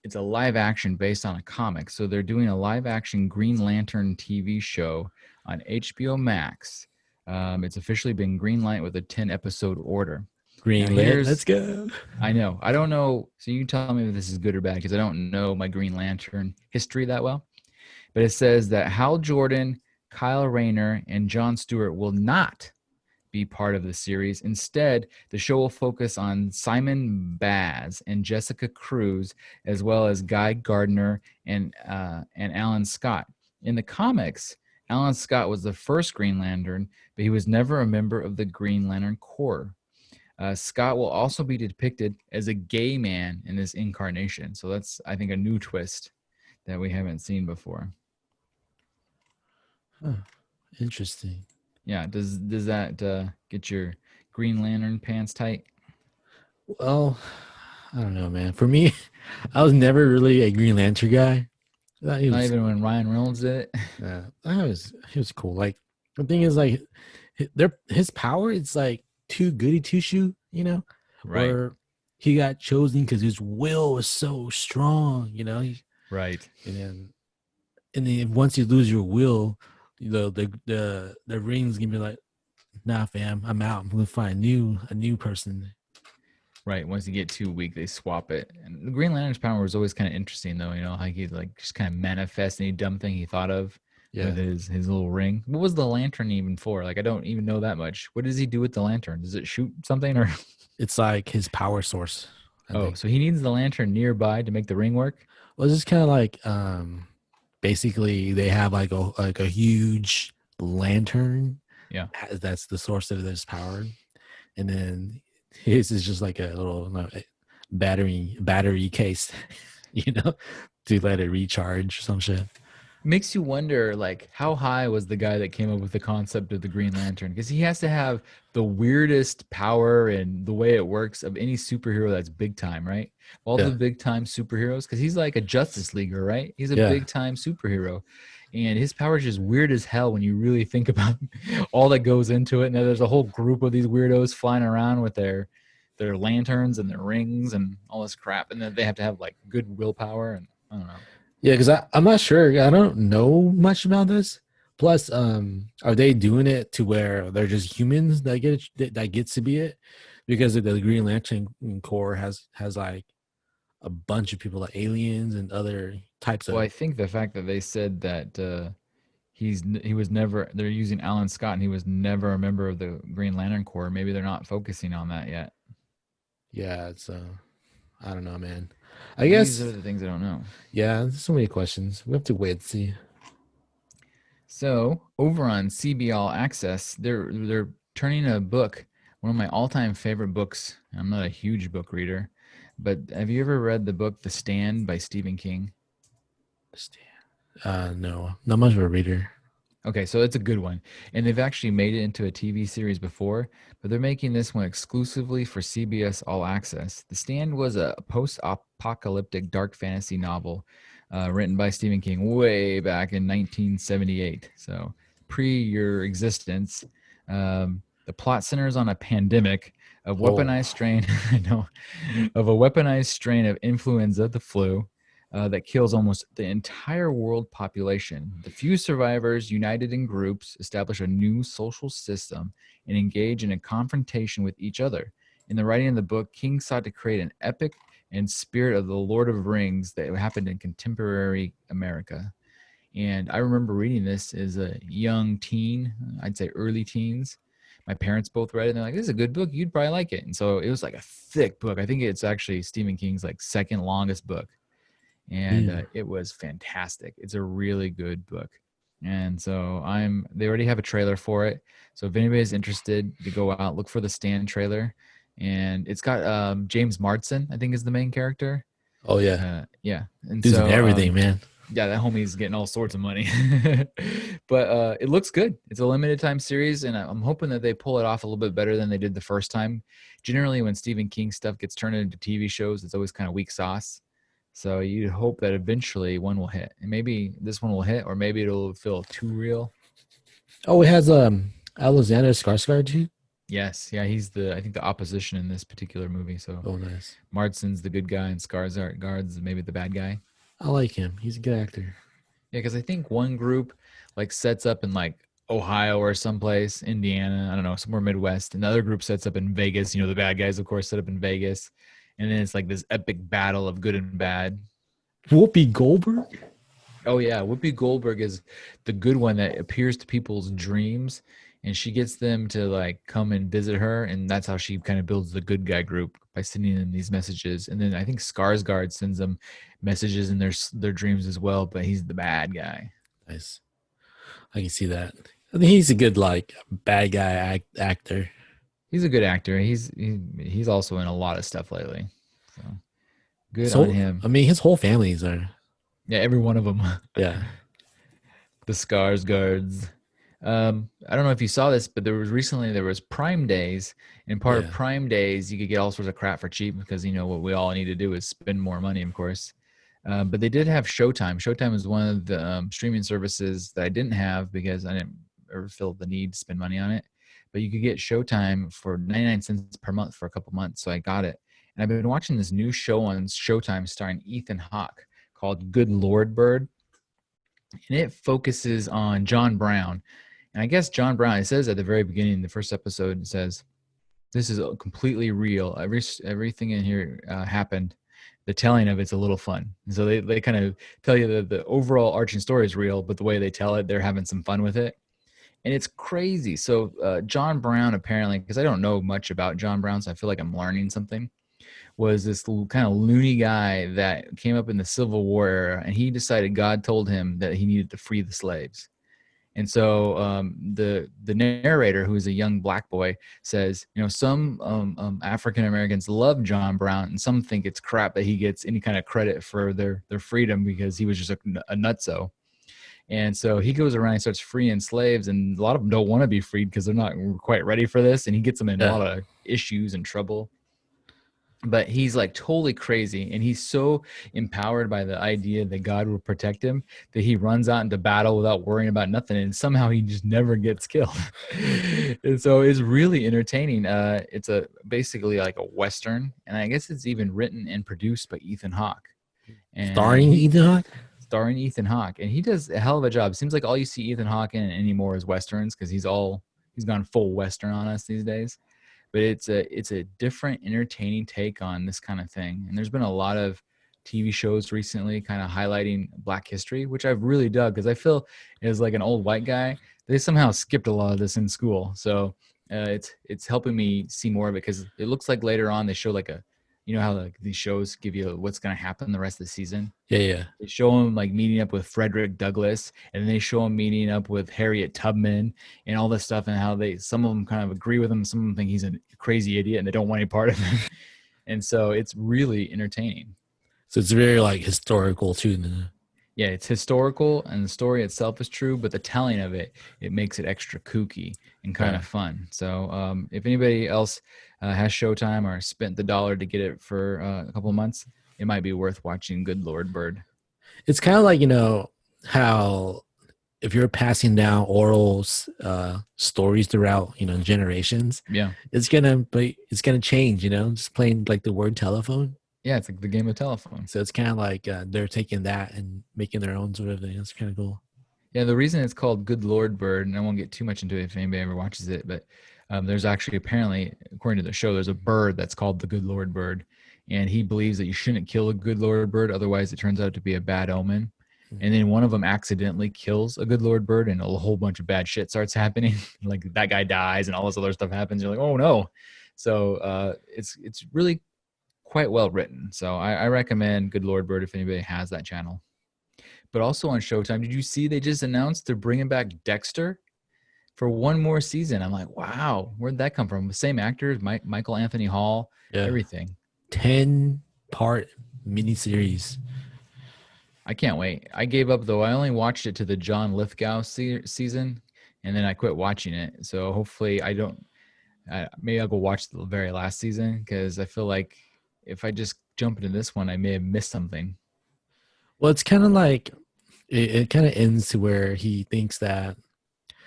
It's a live action based on a comic, so they're doing a live action Green Lantern TV show on HBO Max. It's officially been greenlight with a 10-episode order. Greenlit, let's go. I know. I don't know. So you tell me if this is good or bad, because I don't know my Green Lantern history that well. But it says that Hal Jordan, Kyle Rayner and Jon Stewart will not be part of the series. Instead, the show will focus on Simon Baz and Jessica Cruz, as well as Guy Gardner and Alan Scott. In the comics, Alan Scott was the first Green Lantern, but he was never a member of the Green Lantern Corps. Scott will also be depicted as a gay man in this incarnation. So that's, I think, a new twist that we haven't seen before. Huh. Interesting. Yeah. Does that get your Green Lantern pants tight? Well, I don't know, man. For me, I was never really a Green Lantern guy. I thought he Not was, even when Ryan Reynolds did it. he was cool. Like the thing is, like his power, it's like too goody two shoe, you know. Right. Or he got chosen because his will was so strong, you know. Right. And then once you lose your will, you know the ring's gonna be like, nah, fam, I'm out. I'm gonna find a new person. Right. Once you get too weak, they swap it. And the Green Lantern's power was always kind of interesting, though. You know, how he like just kind of manifests any dumb thing he thought of with his little ring. What was the lantern even for? Like, I don't even know that much. What does he do with the lantern? Does it shoot something or? It's like his power source. I think. So he needs the lantern nearby to make the ring work. Well, it's just kind of like basically they have like a huge lantern. Yeah. That's the source of this power, and then his is just like a little battery case, you know, to let it recharge or some shit. Makes you wonder, like, how high was the guy that came up with the concept of the Green Lantern? Because he has to have the weirdest power and the way it works of any superhero that's big time, right? All the big time superheroes, because he's like a Justice Leaguer, right? He's a big time superhero. And his power is just weird as hell when you really think about all that goes into it. And there's a whole group of these weirdos flying around with their lanterns and their rings and all this crap. And then they have to have like good willpower and I don't know. Yeah, because I'm not sure. I don't know much about this. Plus, are they doing it to where they're just humans that gets to be it? Because the Green Lantern Corps has like a bunch of people like aliens and other types of. Well, I think the fact that they said that he was never, they're using Alan Scott and he was never a member of the Green Lantern Corps. Maybe they're not focusing on that yet. Yeah, it's I don't know, man. I guess these are the things I don't know. Yeah, there's so many questions. We have to wait and see. So over on CB All Access, they're turning a book, one of my all-time favorite books. I'm not a huge book reader, but have you ever read the book The Stand by Stephen King? No, not much of a reader. Okay, so it's a good one. And they've actually made it into a TV series before, but they're making this one exclusively for CBS All Access. The Stand was a post-apocalyptic dark fantasy novel written by Stephen King way back in 1978. So pre your existence. The plot centers on a pandemic of weaponized strain, of a weaponized strain of influenza, the flu, that kills almost the entire world population. The few survivors, united in groups, establish a new social system and engage in a confrontation with each other. In the writing of the book, King sought to create an epic and spirit of the Lord of Rings that happened in contemporary America. And I remember reading this as a young teen, I'd say early teens. My parents both read it and they're like, this is a good book. You'd probably like it. And so it was like a thick book. I think it's actually Stephen King's like second longest book. And it was fantastic. It's a really good book. And so they already have a trailer for it. So if anybody's interested to go out, look for the Stand trailer. And it's got James Marsden, I think is the main character. Oh yeah. Yeah. And Dude's in everything, man. Yeah, that homie's getting all sorts of money. But it looks good. It's a limited time series, and I'm hoping that they pull it off a little bit better than they did the first time. Generally, when Stephen King stuff gets turned into TV shows, it's always kind of weak sauce. So you hope that eventually one will hit. And maybe this one will hit, or maybe it'll feel too real. Oh, it has Alexander Skarsgård too? Yes. Yeah, he's I think the opposition in this particular movie. So nice. Marsden's the good guy and Skarsgård's maybe the bad guy. I like him. He's a good actor. Yeah, because I think one group like sets up in like Ohio or someplace, Indiana, I don't know, somewhere Midwest. Another group sets up in Vegas. The bad guys, of course, set up in Vegas. And then it's like this epic battle of good and bad. Whoopi Goldberg? Oh yeah, Whoopi Goldberg is the good one that appears to people's dreams, and she gets them to like come and visit her, and that's how she kind of builds the good guy group by sending them these messages. And then I think Skarsgård sends them messages in their dreams as well, but he's the bad guy. Nice. I can see that. I think he's a good like bad guy actor. He's a good actor. He's also in a lot of stuff lately, so good on So him. I mean, his whole family's are. Yeah, every one of them. Yeah. The Skarsgårds. I don't know if you saw this, but there was Prime Days, and part of Yeah. Prime Days you could get all sorts of crap for cheap because you know what we all need to do is spend more money, of course. But they did have Showtime. Showtime is one of the streaming services that I didn't have because I didn't ever feel the need to spend money on it. But you could get Showtime for 99 cents per month for a couple months, so I got it. And I've been watching this new show on Showtime starring Ethan Hawke called Good Lord Bird, and it focuses on John Brown. And I guess John Brown, it says at the very beginning, the first episode, it says, this is completely real. Everything in here happened. The telling of it's a little fun. And so they kind of tell you that the overall arching story is real, but the way they tell it, they're having some fun with it. And it's crazy. So John Brown, apparently, because I don't know much about John Brown, so I feel like I'm learning something, was this kind of loony guy that came up in the Civil War era, and he decided God told him that he needed to free the slaves. And so the narrator, who is a young black boy, says, you know, some African Americans love John Brown, and some think it's crap that he gets any kind of credit for their freedom because he was just a nutso. And so he goes around and starts freeing slaves, and a lot of them don't want to be freed because they're not quite ready for this, and he gets them in a lot of issues and trouble. But he's like totally crazy, and he's so empowered by the idea that God will protect him that he runs out into battle without worrying about nothing, and somehow he just never gets killed. And so it's really entertaining. It's basically like a Western, and I guess it's even written and produced by Ethan Hawke. And Starring Ethan Hawke? Starring Ethan Hawke, and he does a hell of a job. Seems like all you see Ethan Hawke in anymore is Westerns because he's gone full Western on us these days. But it's a different, entertaining take on this kind of thing. And there's been a lot of TV shows recently kind of highlighting Black history, which I've really dug because I feel as like an old white guy, they somehow skipped a lot of this in school. So it's helping me see more of it because it looks like later on they show like you know how like these shows give you what's going to happen the rest of the season. Yeah. They show him like meeting up with Frederick Douglass, and then they show him meeting up with Harriet Tubman and all this stuff, and how some of them kind of agree with him, some of them think he's a crazy idiot and they don't want any part of him. And so it's really entertaining. So it's very like historical too. Yeah, it's historical, and the story itself is true, but the telling of it makes it extra kooky and kind of fun. So if anybody else has Showtime or spent the dollar to get it for a couple of months, it might be worth watching Good Lord Bird. It's kind of like, you know, how if you're passing down oral stories throughout, you know, generations, it's gonna change, you know, just playing like the word telephone. Yeah, it's like the game of telephone. So it's kind of like they're taking that and making their own sort of thing. It's kind of cool. Yeah, the reason it's called Good Lord Bird, and I won't get too much into it if anybody ever watches it, but there's actually, apparently, according to the show, there's a bird that's called the Good Lord Bird, and he believes that you shouldn't kill a Good Lord Bird, otherwise it turns out to be a bad omen. Mm-hmm. And then one of them accidentally kills a Good Lord Bird, and a whole bunch of bad shit starts happening. Like that guy dies, and all this other stuff happens. You're like, oh no! So it's really quite well written. So I recommend Good Lord Bird if anybody has that channel. But also on Showtime, did you see they just announced they're bringing back Dexter for one more season? I'm like, wow, where'd that come from? The same actors, Michael Anthony Hall, everything. 10-part miniseries. I can't wait. I gave up though. I only watched it to the John Lithgow season, and then I quit watching it. So hopefully maybe I'll go watch the very last season because I feel like if I just jump into this one, I may have missed something. Well, it's kind of like it kind of ends to where he thinks that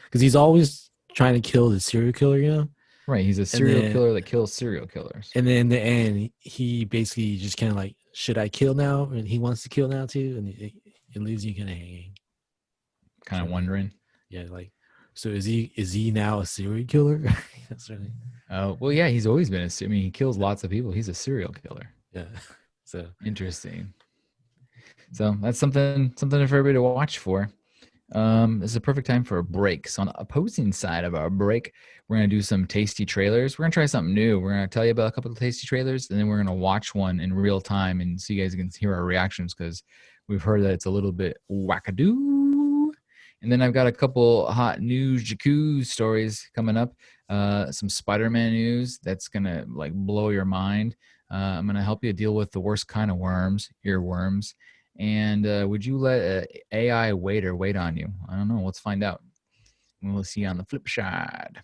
because he's always trying to kill the serial killer, you know? Right. He's a serial killer that kills serial killers. And then in the end, he basically just kind of like, should I kill now? And he wants to kill now too. And it leaves you kind of hanging. Kind of wondering. Yeah. Like, so is he now a serial killer? That's really. Well, yeah, he's always been he kills lots of people. He's a serial killer. Yeah. So interesting. So that's something for everybody to watch for. This is a perfect time for a break. So on the opposing side of our break, we're gonna do some tasty trailers. We're gonna try something new. We're gonna tell you about a couple of tasty trailers, and then we're gonna watch one in real time, and so you guys can hear our reactions because we've heard that it's a little bit wackadoo. And then I've got a couple hot news Jakku stories coming up. Some Spider-Man news that's gonna like blow your mind. I'm gonna help you deal with the worst kind of worms, earworms. And would you let an AI waiter wait on you? I don't know. Let's find out. We'll see you on the flip side.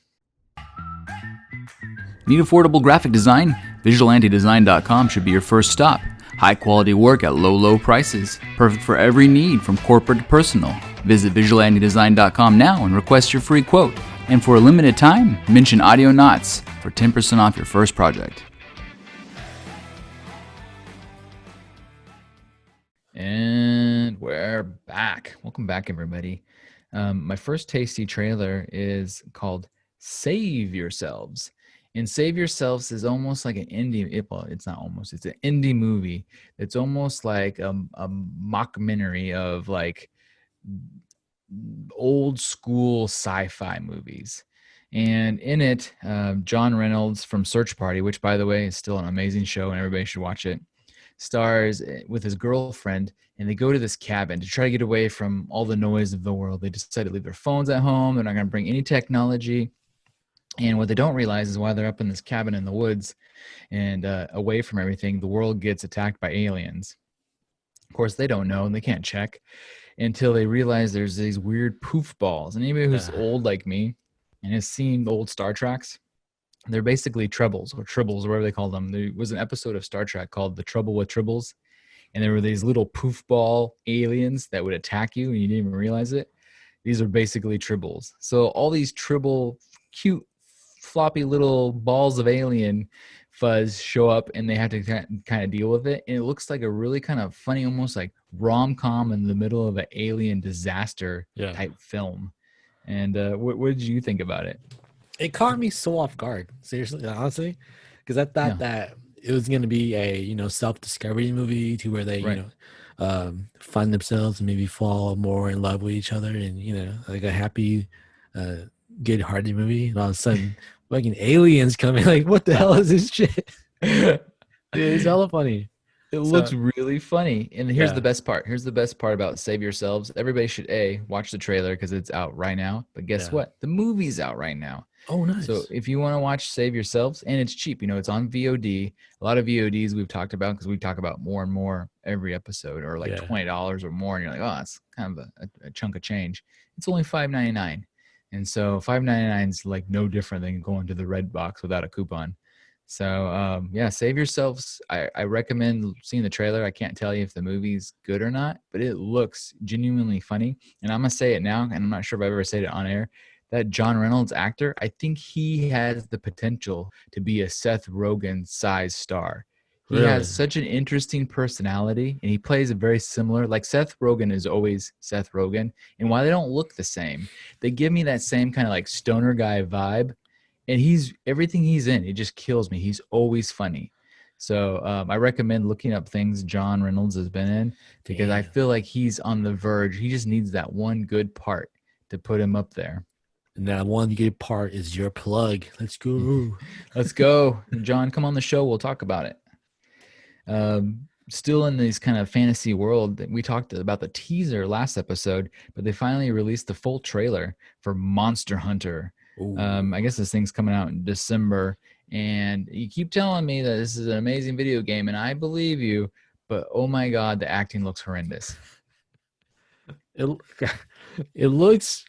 Need affordable graphic design? VisualAntiDesign.com should be your first stop. High quality work at low prices. Perfect for every need from corporate to personal. Visit VisualAntiDesign.com now and request your free quote. And for a limited time, mention Audionots for 10% off your first project. And we're back. Welcome back, everybody. My first tasty trailer is called Save Yourselves. And Save Yourselves is almost like an indie, well, it's not almost, it's an indie movie. It's almost like a mockumentary of like old school sci-fi movies. And in it, John Reynolds from Search Party, which by the way is still an amazing show and everybody should watch it, stars with his girlfriend, and they go to this cabin to try to get away from all the noise of the world. They decide to leave their phones at home. They're not going to bring any technology. And what they don't realize is while they're up in this cabin in the woods and away from everything, the world gets attacked by aliens. Of course, they don't know and they can't check until they realize there's these weird poof balls. And anybody who's old like me and has seen the old Star Treks, they're basically trebles or tribbles or whatever they call them. There was an episode of Star Trek called The Trouble with Tribbles, and there were these little poof ball aliens that would attack you and you didn't even realize it. These are basically tribbles. So all these tribble, cute, floppy little balls of alien fuzz show up and they have to kind of deal with it. And it looks like a really kind of funny, almost like rom-com in the middle of an alien disaster type film. And what did you think about it? It caught me so off guard, seriously, honestly, because I thought that it was going to be a self-discovery movie to where they find themselves and maybe fall more in love with each other, and like a happy, good-hearted movie. And all of a sudden, fucking aliens coming, like, what the hell is this shit? Dude, it's hella funny. It looks really funny. And here's the best part. Here's the best part about Save Yourselves. Everybody should watch the trailer because it's out right now. But guess what? The movie's out right now. Oh, nice. So if you want to watch Save Yourselves, and it's cheap, it's on VOD. A lot of VODs we've talked about because we talk about more and more every episode, or like $20 or more. And you're like, oh, that's kind of a chunk of change. It's only $5.99. And so $5.99 is like no different than going to the red box without a coupon. So Save Yourselves. I recommend seeing the trailer. I can't tell you if the movie's good or not, but it looks genuinely funny. And I'm gonna say it now, and I'm not sure if I've ever said it on air. That John Reynolds actor, I think he has the potential to be a Seth Rogen size star. He has such an interesting personality, and he plays a very similar, like Seth Rogen is always Seth Rogen. And while they don't look the same, they give me that same kind of like stoner guy vibe. And everything he's in, it just kills me. He's always funny. So I recommend looking up things John Reynolds has been in because I feel like he's on the verge. He just needs that one good part to put him up there. And that one good part is your plug. Let's go. Let's go. John, come on the show. We'll talk about it. Still in this kind of fantasy world, we talked about the teaser last episode, but they finally released the full trailer for Monster Hunter. I guess this thing's coming out in December, and you keep telling me that this is an amazing video game, and I believe you, but oh my God, the acting looks horrendous. It looks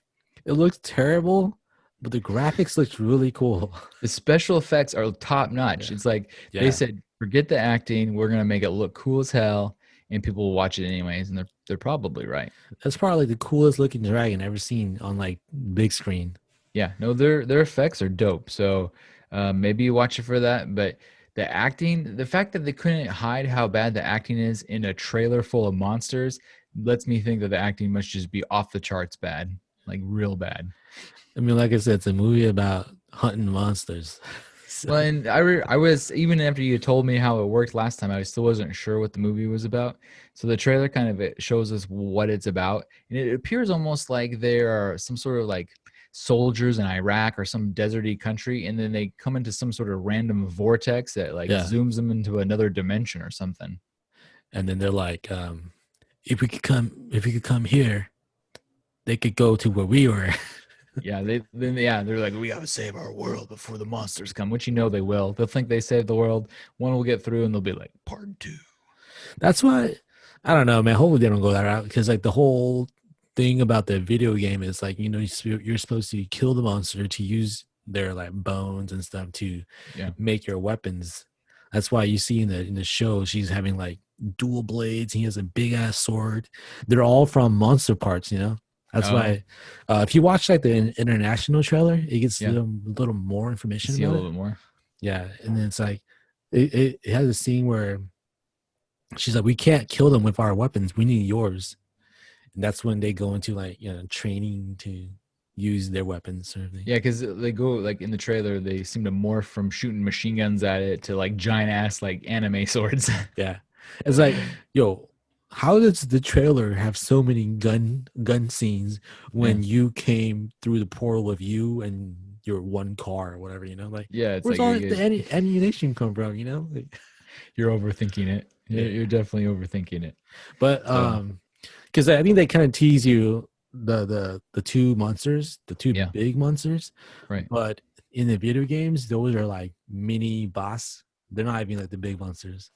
terrible, but the graphics looks really cool. The special effects are top notch. It's like they said, forget the acting, we're gonna make it look cool as hell, and people will watch it anyways, and they're probably right. That's probably the coolest looking dragon ever seen on like big screen. Yeah, no, their effects are dope. So maybe you watch it for that. But the acting, the fact that they couldn't hide how bad the acting is in a trailer full of monsters lets me think that the acting must just be off the charts bad, like real bad. I mean, like I said, it's a movie about hunting monsters. So, Well, and I was even after you told me how it worked last time, I still wasn't sure what the movie was about. So the trailer kind of it shows us what it's about, and it appears almost like there are some sort of like soldiers in Iraq or some deserty country, and then they come into some sort of random vortex that like yeah. zooms them into another dimension or something. And then they're like, if we could come here, they could go to where we were. Yeah, they're like, we gotta save our world before the monsters come, which you know they will. They'll think they saved the world. One will get through, and they'll be like, part two. That's why I don't know, man. Hopefully they don't go that route because like the whole thing about the video game is like you're supposed to kill the monster to use their like bones and stuff to Yeah. make your weapons. That's why you see in the show she's having like dual blades. He has a big ass sword. They're all from monster parts, you know. That's Oh. why if you watch like the international trailer, it gets Yeah. a little more You information see a about little it. bit more. Yeah, and then it's like it has a scene where she's like, we can't kill them with our weapons. We need yours. And that's when they go into like, training to use their weapons sort of thing. Yeah, because they go like in the trailer, they seem to morph from shooting machine guns at it to like giant ass like anime swords. Yeah. It's like, yo, how does the trailer have so many gun scenes when you came through the portal with you and your one car or whatever, like Yeah, it's where's like all you the guys, ammunition come from, Like, you're overthinking it. Yeah. You're definitely overthinking it. but So- because I think they kind of tease you the two monsters, the two Yeah. big monsters, Right. but in the video games, those are like mini boss. They're not even like the big monsters.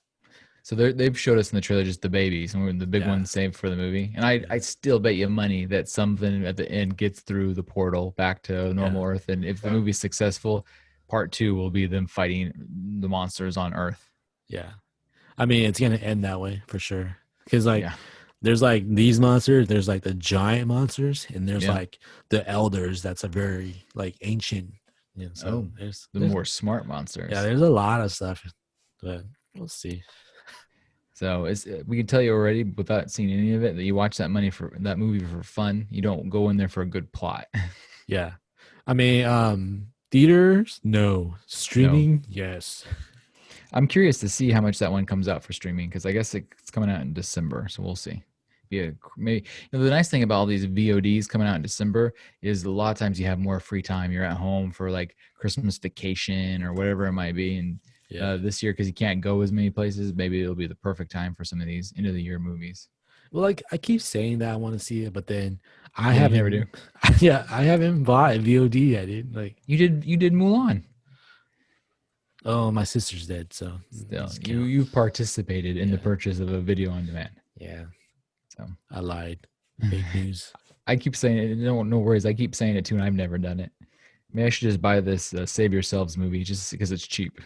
So they've showed us in the trailer just the babies, and the big Yeah. one's saved for the movie. And I still bet you money that something at the end gets through the portal back to normal Earth. And if the movie's successful, part 2 will be them fighting the monsters on Earth. Yeah, I mean it's gonna end that way for sure. Because like Yeah. there's like these monsters, there's like the giant monsters, and there's Yeah. like the elders. That's a very like ancient. So there's The more smart monsters. yeah, there's a lot of stuff, but we'll see. So we can tell you already without seeing any of it that you watch that movie for fun. You don't go in there for a good plot. Yeah, I mean, theaters, no. Streaming, yes. I'm curious to see how much that one comes out for streaming because I guess it's coming out in December, so we'll see. Maybe the nice thing about all these VODs coming out in December is a lot of times you have more free time. You're at home for like Christmas vacation or whatever it might be, and this year because you can't go as many places, maybe it'll be the perfect time for some of these end of the year movies. Well, like I keep saying that I want to see it, but then I You haven't. never do. Yeah, I haven't bought a VOD yet, dude. Like You did Mulan. oh, my sister's dead, so Still, doesn't count. you participated in the Yeah. purchase of a video on demand. Yeah, So I lied. Fake news. I keep saying it. No worries. I keep saying it too, and I've never done it. Maybe I should just buy this Save Yourselves movie just because it's cheap.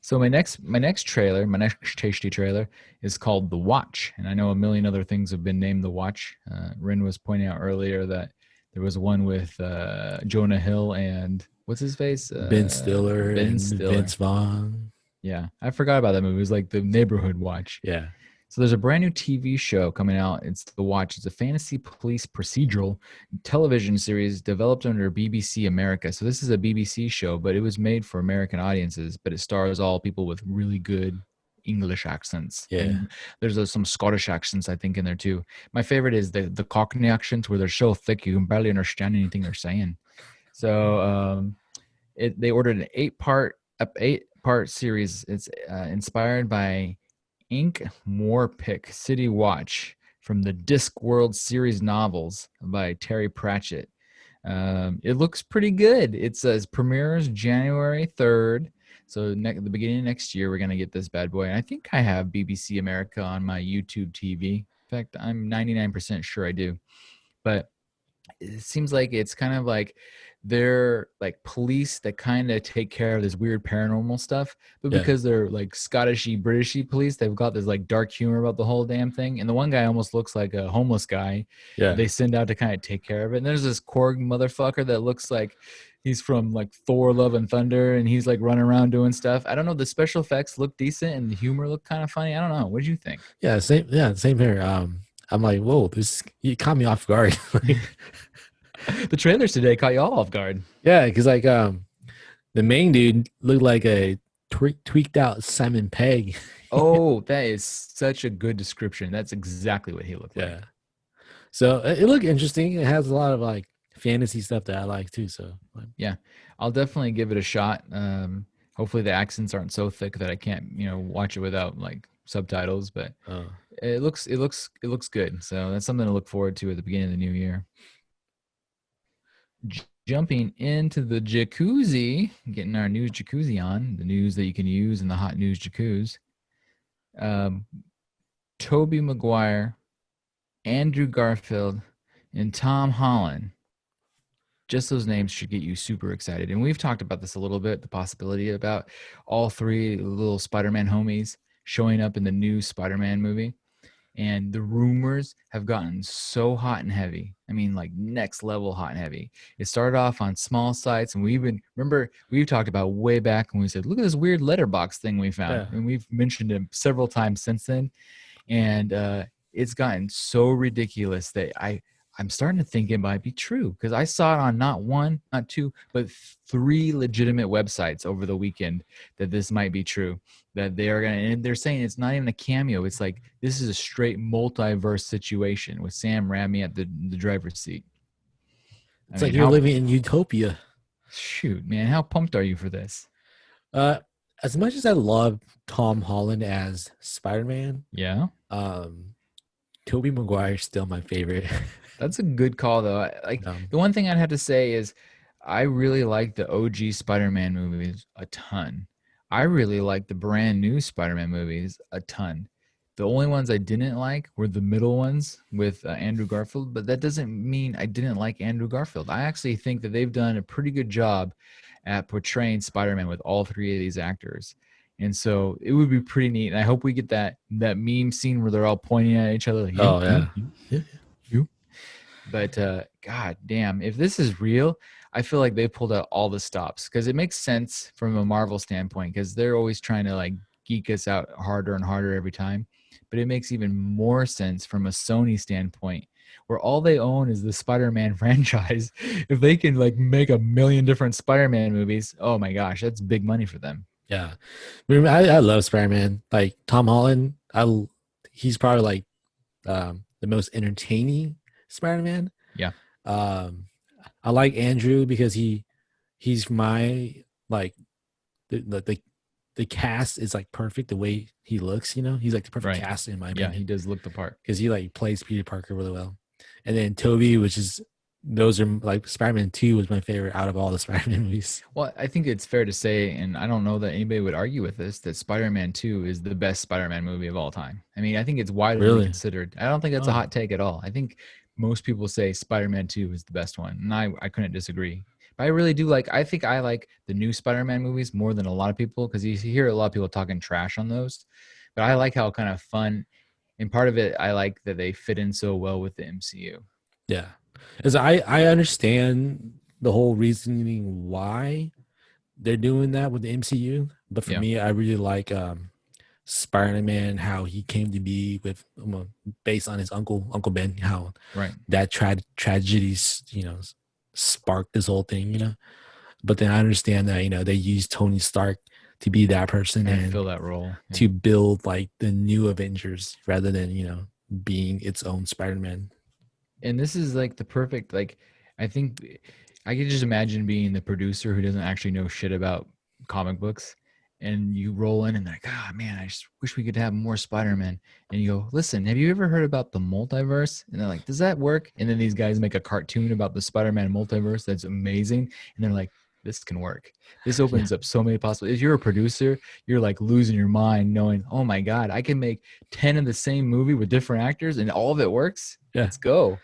So my next trailer, my next tasty trailer is called The Watch, and I know a million other things have been named The Watch. Rin was pointing out earlier that there was one with Jonah Hill and what's his face, Ben Stiller and Vince Vaughn. Yeah, I forgot about that movie. It was like The Neighborhood Watch. Yeah. So there's a brand new TV show coming out. It's The Watch. It's a fantasy police procedural television series developed under BBC America. So this is a BBC show, but it was made for American audiences, but it stars all people with really good English accents. Yeah. And there's some Scottish accents, I think, in there too. My favorite is the Cockney accents where they're so thick you can barely understand anything they're saying. So they ordered an eight-part series. It's inspired by Ink Morpick City Watch from the Discworld series novels by Terry Pratchett. It looks pretty good. It says premieres January 3rd. So the beginning of next year, we're going to get this bad boy. And I think I have BBC America on my YouTube TV. In fact, I'm 99% sure I do. But it seems like it's kind of like they're like police that kind of take care of this weird paranormal stuff, but because they're like Scottishy, Britishy police, they've got this like dark humor about the whole damn thing. And the one guy almost looks like a homeless guy. Yeah. They send out to kind of take care of it. And there's this Korg motherfucker that looks like he's from like Thor: Love and Thunder, and he's like running around doing stuff. I don't know. The special effects look decent and the humor looked kind of funny. I don't know. What do you think? Yeah, same here. I'm like, whoa, you caught me off guard. The trailers today caught you all off guard. Yeah, because like The main dude looked like a tweaked out Simon Pegg. Oh, that is such a good description. That's exactly what he looked like. Yeah. So it looked interesting. It has a lot of like fantasy stuff that I like too. So Yeah, I'll definitely give it a shot. Hopefully the accents aren't so thick that I can't, watch it without like subtitles. But it looks good. So that's something to look forward to at the beginning of the new year. Jumping into the jacuzzi, getting our news jacuzzi on, the news that you can use in the hot news jacuzzi. Tobey Maguire, Andrew Garfield, and Tom Holland. Just those names should get you super excited. And we've talked about this a little bit, the possibility about all three little Spider-Man homies showing up in the new Spider-Man movie. And the rumors have gotten so hot and heavy. I mean, like next level hot and heavy. It started off on small sites, and we've talked about way back when we said, look at this weird letterbox thing we found. Yeah. And we've mentioned it several times since then. And it's gotten so ridiculous that I'm starting to think it might be true, because I saw it on not one, not two, but 3 legitimate websites over the weekend that this might be true. That they are and they're saying it's not even a cameo. It's like this is a straight multiverse situation with Sam Raimi at the driver's seat. it's like you're living in utopia. Shoot, man, how pumped are you for this? As much as I love Tom Holland as Spider-Man, Yeah, Tobey Maguire is still my favorite. that's a good call, though. The one thing I'd have to say is I really like the OG Spider-Man movies a ton. I really like the brand new Spider-Man movies a ton. The only ones I didn't like were the middle ones with Andrew Garfield, but that doesn't mean I didn't like Andrew Garfield. I actually think that they've done a pretty good job at portraying Spider-Man with all 3 of these actors. And so it would be pretty neat. And I hope we get that meme scene where they're all pointing at each other. Like, you. But God damn, if this is real, I feel like they pulled out all the stops, because it makes sense from a Marvel standpoint, because they're always trying to like geek us out harder and harder every time. But it makes even more sense from a Sony standpoint, where all they own is the Spider-Man franchise. If they can like make 1 million different Spider-Man movies, oh my gosh, that's big money for them. Yeah, I love Spider-Man. Like Tom Holland, he's probably like the most entertaining Spider-Man. Yeah. I like Andrew because he's my like the cast is like perfect the way he looks. He's like the perfect cast in my opinion. Yeah, he does look the part because he like plays Peter Parker really well. And then Tobey, those are like Spider-Man 2 was my favorite out of all the Spider-Man movies. Well, I think it's fair to say, and I don't know that anybody would argue with this, that Spider-Man 2 is the best Spider-Man movie of all time. I mean, I think it's widely considered. I don't think that's a hot take at all. I think most people say Spider-Man 2 is the best one, and I couldn't disagree. But I really do I think I like the new Spider-Man movies more than a lot of people, because you hear a lot of people talking trash on those. But I like how kind of fun, and part of it, I like that they fit in so well with the MCU. Yeah. Because I understand the whole reasoning why they're doing that with the MCU, but for me, I really like Spider-Man, how he came to be with based on his Uncle Ben, how that tragedies sparked this whole thing, But then I understand that they used Tony Stark to be that person and fill that role to build like the new Avengers rather than being its own Spider-Man. And this is like the perfect, I think I could just imagine being the producer who doesn't actually know shit about comic books, and you roll in and they're like, oh man, I just wish we could have more Spider-Man. And you go, listen, have you ever heard about the multiverse? And they're like, does that work? And then these guys make a cartoon about the Spider-Man multiverse that's amazing. And they're like, this can work. This opens up so many possibilities. If you're a producer, you're like losing your mind knowing, oh my God, I can make 10 of the same movie with different actors and all of it works. Yeah. Let's go.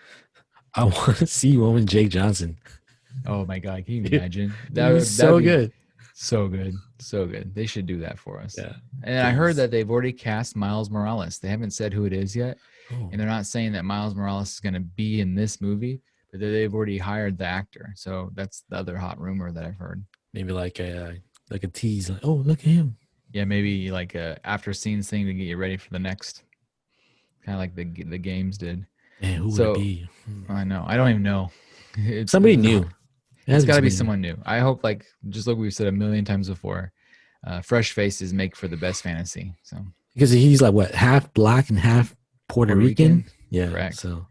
I want to see one with Jake Johnson. Oh my God. Can you imagine? That'd be so good. So good. So good. They should do that for us. Yeah. And I heard that they've already cast Miles Morales. They haven't said who it is yet. Oh. And they're not saying that Miles Morales is going to be in this movie, but they've already hired the actor. So that's the other hot rumor that I've heard. Maybe like a tease, like, oh, look at him. Yeah, maybe like a after scenes thing to get you ready for the next, kind of like the games did. Man, who would it be? I know. I don't even know. Somebody new. It's got to be someone new. I hope, like we've said a million times before, fresh faces make for the best fantasy. So because he's like what, half black and half Puerto Rican? Yeah, correct. So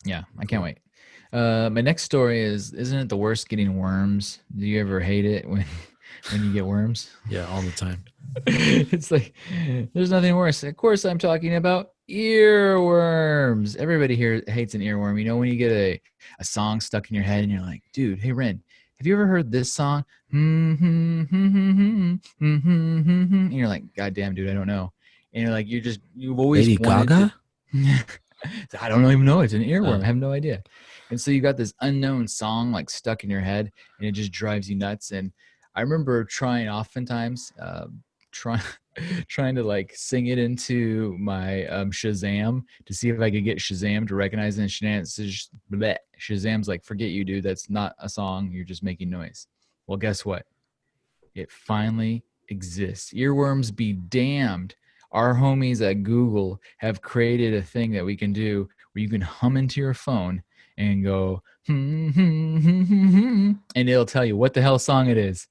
yeah, I can't wait. My next story isn't it the worst getting worms? Do you ever hate it when you get worms? Yeah, all the time. It's like there's nothing worse. Of course, I'm talking about earworms. Everybody here hates an earworm. You know, when you get a song stuck in your head and you're like, dude, hey Ren, have you ever heard this song? And you're like, God damn, dude, I don't know. And you're like, you've always Lady wanted Gaga? I don't even know. It's an earworm. I have no idea. And so you got this unknown song like stuck in your head, and it just drives you nuts. And I remember trying oftentimes, trying to like sing it into my Shazam to see if I could get Shazam to recognize it. And Shazam's like, forget you, dude. That's not a song. You're just making noise. Well, guess what? It finally exists. Earworms be damned. Our homies at Google have created a thing that we can do where you can hum into your phone and go, and it'll tell you what the hell song it is.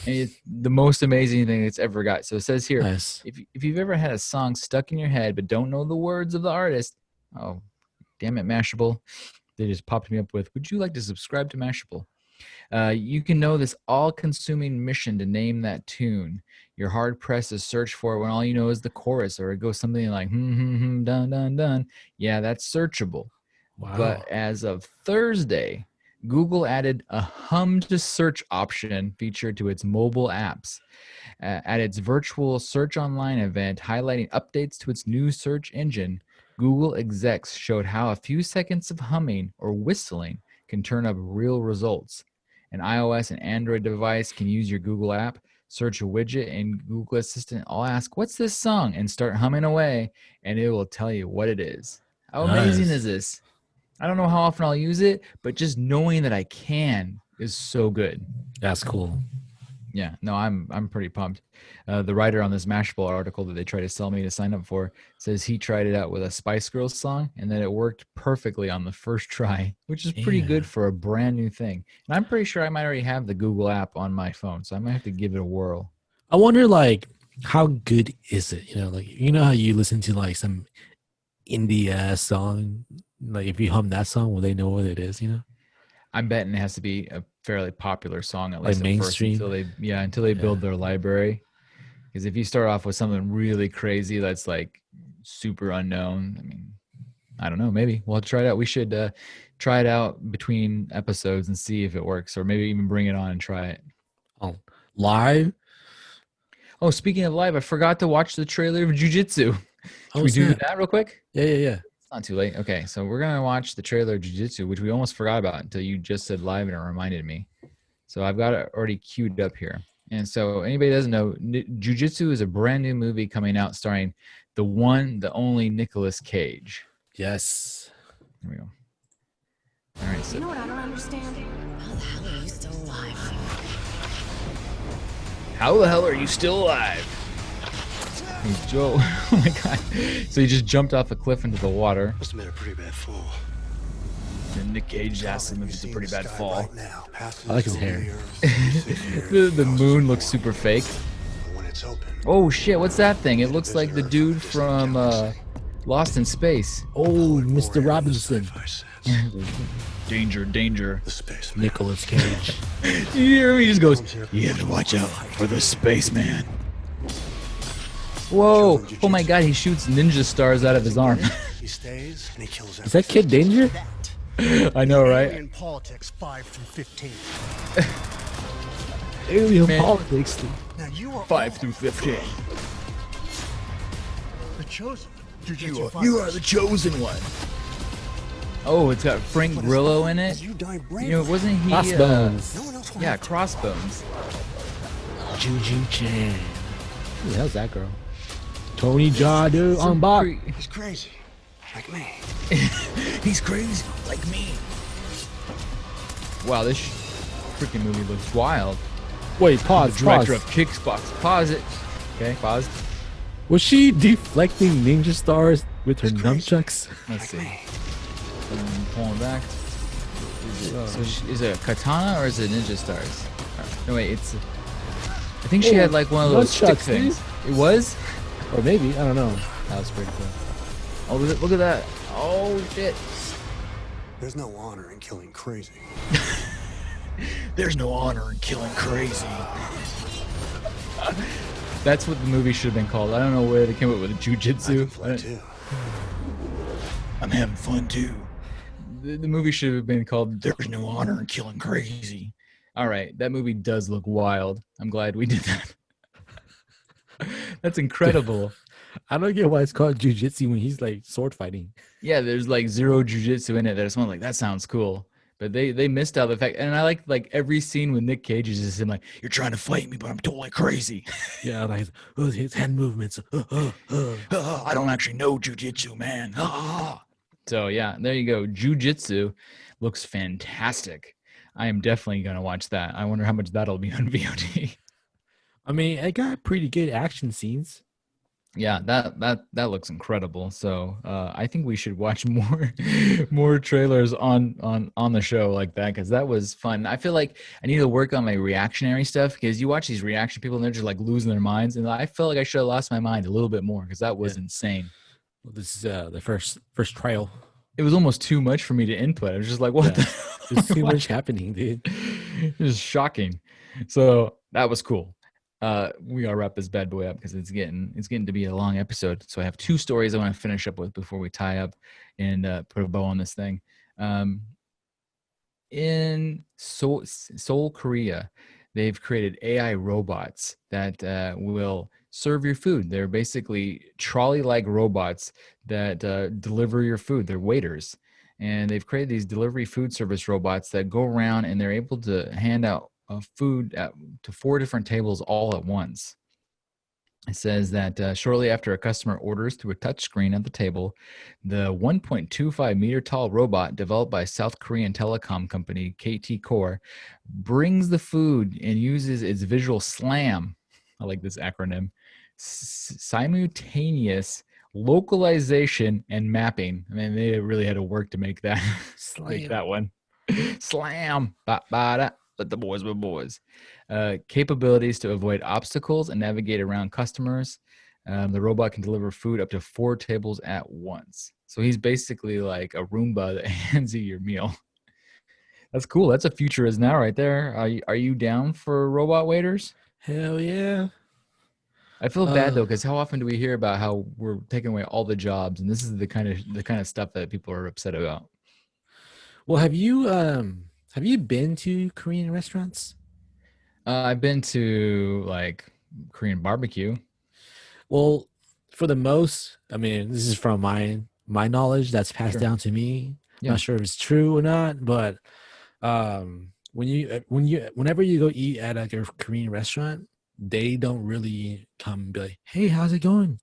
And it's the most amazing thing it's ever got. So it says here, Nice. if you've ever had a song stuck in your head but don't know the words of the artist, oh, damn it, Mashable. They just popped me up with, would you like to subscribe to Mashable? You can know this all-consuming mission to name that tune. You're hard-pressed to search for it when all you know is the chorus, or it goes something like, dun, dun, dun. Yeah, that's searchable. Wow. But as of Thursday, Google added a hummed search option feature to its mobile apps. At its virtual Search Online event highlighting updates to its new search engine, Google execs showed how a few seconds of humming or whistling can turn up real results. An iOS and Android device can use your Google app, search a widget, and Google Assistant all ask, what's this song? And start humming away, and it will tell you what it is. How amazing is this? I don't know how often I'll use it, but just knowing that I can is so good. That's cool. Yeah, no, I'm pretty pumped. The writer on this Mashable article that they try to sell me to sign up for says he tried it out with a Spice Girls song and that it worked perfectly on the first try, which is pretty good for a brand new thing. And I'm pretty sure I might already have the Google app on my phone, so I might have to give it a whirl. I wonder, like, how good is it? You know, like, you know how you listen to like some indie ass song, like if you hum that song, will they know what it is? You know, I'm betting it has to be a fairly popular song, at like least at mainstream. first, until they build their library. Because if you start off with something really crazy that's like super unknown, I mean, I don't know. Maybe we'll try it out. We should try it out between episodes and see if it works, or maybe even bring it on and try it. Oh, live. Oh, speaking of live, I forgot to watch the trailer of Jiu-Jitsu. Should we do that real quick? Yeah. It's not too late. Okay, so we're going to watch the trailer of Jiu-Jitsu, which we almost forgot about until you just said live and it reminded me. So I've got it already queued up here. And so anybody that doesn't know, Jiu-Jitsu is a brand new movie coming out starring the one, the only Nicolas Cage. Yes. Here we go. All right, so You know what I don't understand? How the hell are you still alive? how the hell are you still alive? Hey, Joe. Oh my God. So he just jumped off a cliff into the water. Must have been a pretty bad fall. And Nick Cage asked him if it's a pretty bad fall. I like his hair. The moon looks super fake. When it's open, Oh shit, what's that thing? It looks like the dude from Lost in Space. Oh, Mr. Robinson. Danger, danger. the space. Nicolas Cage. You hear me? He just goes, you have to watch out for the spaceman. Whoa. Oh my God, he shoots ninja stars out of his arm. He stays and he kills Is that Kid Danger? I know, right? In politics 5 through 15. Alien Man. politics. Now you are 5 through 15. the chosen. Jiu-jitsu You are the chosen one. Oh, it's got Frank Grillo in it. You die bravely. You know, wasn't he? Crossbones. No one else will Yeah, have to. Crossbones. Juju Chan. Who the hell's that girl? Tony Jadu on bot. He's crazy. Like me. He's crazy, like me. Wow, this freaking movie looks wild. Wait, pause. The director Pause. of Kickbox. Pause it. Okay, pause. Was she deflecting ninja stars with her It's crazy. nunchucks? Let's see. Pulling back. Is it a katana or is it ninja stars? No wait, it's. I think she had like one of those stick nutshots, things. It was. Or maybe, I don't know. That was pretty cool. Oh, look at that! Oh shit! There's no honor in killing crazy. There's no honor in killing crazy. That's what the movie should have been called. I don't know where they came up with I can jiu-jitsu. fly too. I'm having fun too. The movie should have been called There's No Honor in Killing Crazy. All right, that movie does look wild. I'm glad we did that. That's incredible. I don't get why it's called jiu-jitsu when he's like sword fighting. Yeah, there's like zero jujitsu in it. That I'm like, that sounds cool. But they missed out the fact, and I like every scene with Nick Cage is just him like, you're trying to fight me, but I'm totally crazy. Yeah, like his hand movements. I don't actually know jujitsu, man. So yeah, there you go. Jiu-jitsu looks fantastic. I am definitely gonna watch that. I wonder how much that'll be on VOD. I mean, it got pretty good action scenes. Yeah, that looks incredible. So I think we should watch more trailers on the show like that, because that was fun. I feel like I need to work on my reactionary stuff, because you watch these reaction people and they're just like losing their minds, and I felt like I should have lost my mind a little bit more, because that was insane. Well, this is the first trial. It was almost too much for me to input. I was just like, what the There's too much happening, dude. It was shocking. So that was cool. We gotta wrap this bad boy up because it's getting to be a long episode. So I have two stories I want to finish up with before we tie up and put a bow on this thing. In Seoul, Korea, they've created AI robots that will serve your food. They're basically trolley-like robots that deliver your food. They're waiters, and they've created these delivery food service robots that go around and they're able to hand out food to 4 different tables all at once. It says that shortly after a customer orders through a touchscreen at the table, the 1.25 meter tall robot developed by South Korean telecom company KT Core brings the food and uses its visual SLAM. I like this acronym. Simultaneous localization and mapping. I mean, they really had to work to make that make that one. Slam. Ba-ba-da. Let the boys be boys. Capabilities to avoid obstacles and navigate around customers. The robot can deliver food up to 4 tables at once. So he's basically like a Roomba that hands you your meal. That's cool. That's a future is now right there. Are you down for robot waiters? Hell yeah. I feel bad though, because how often do we hear about how we're taking away all the jobs, and this is the kind of stuff that people are upset about. Well, have you been to Korean restaurants? I've been to like Korean barbecue. Well, for the most, I mean, this is from my knowledge that's passed down to me. Yeah. Not sure if it's true or not, but whenever you go eat at like a Korean restaurant, they don't really come and be like, "Hey, how's it going?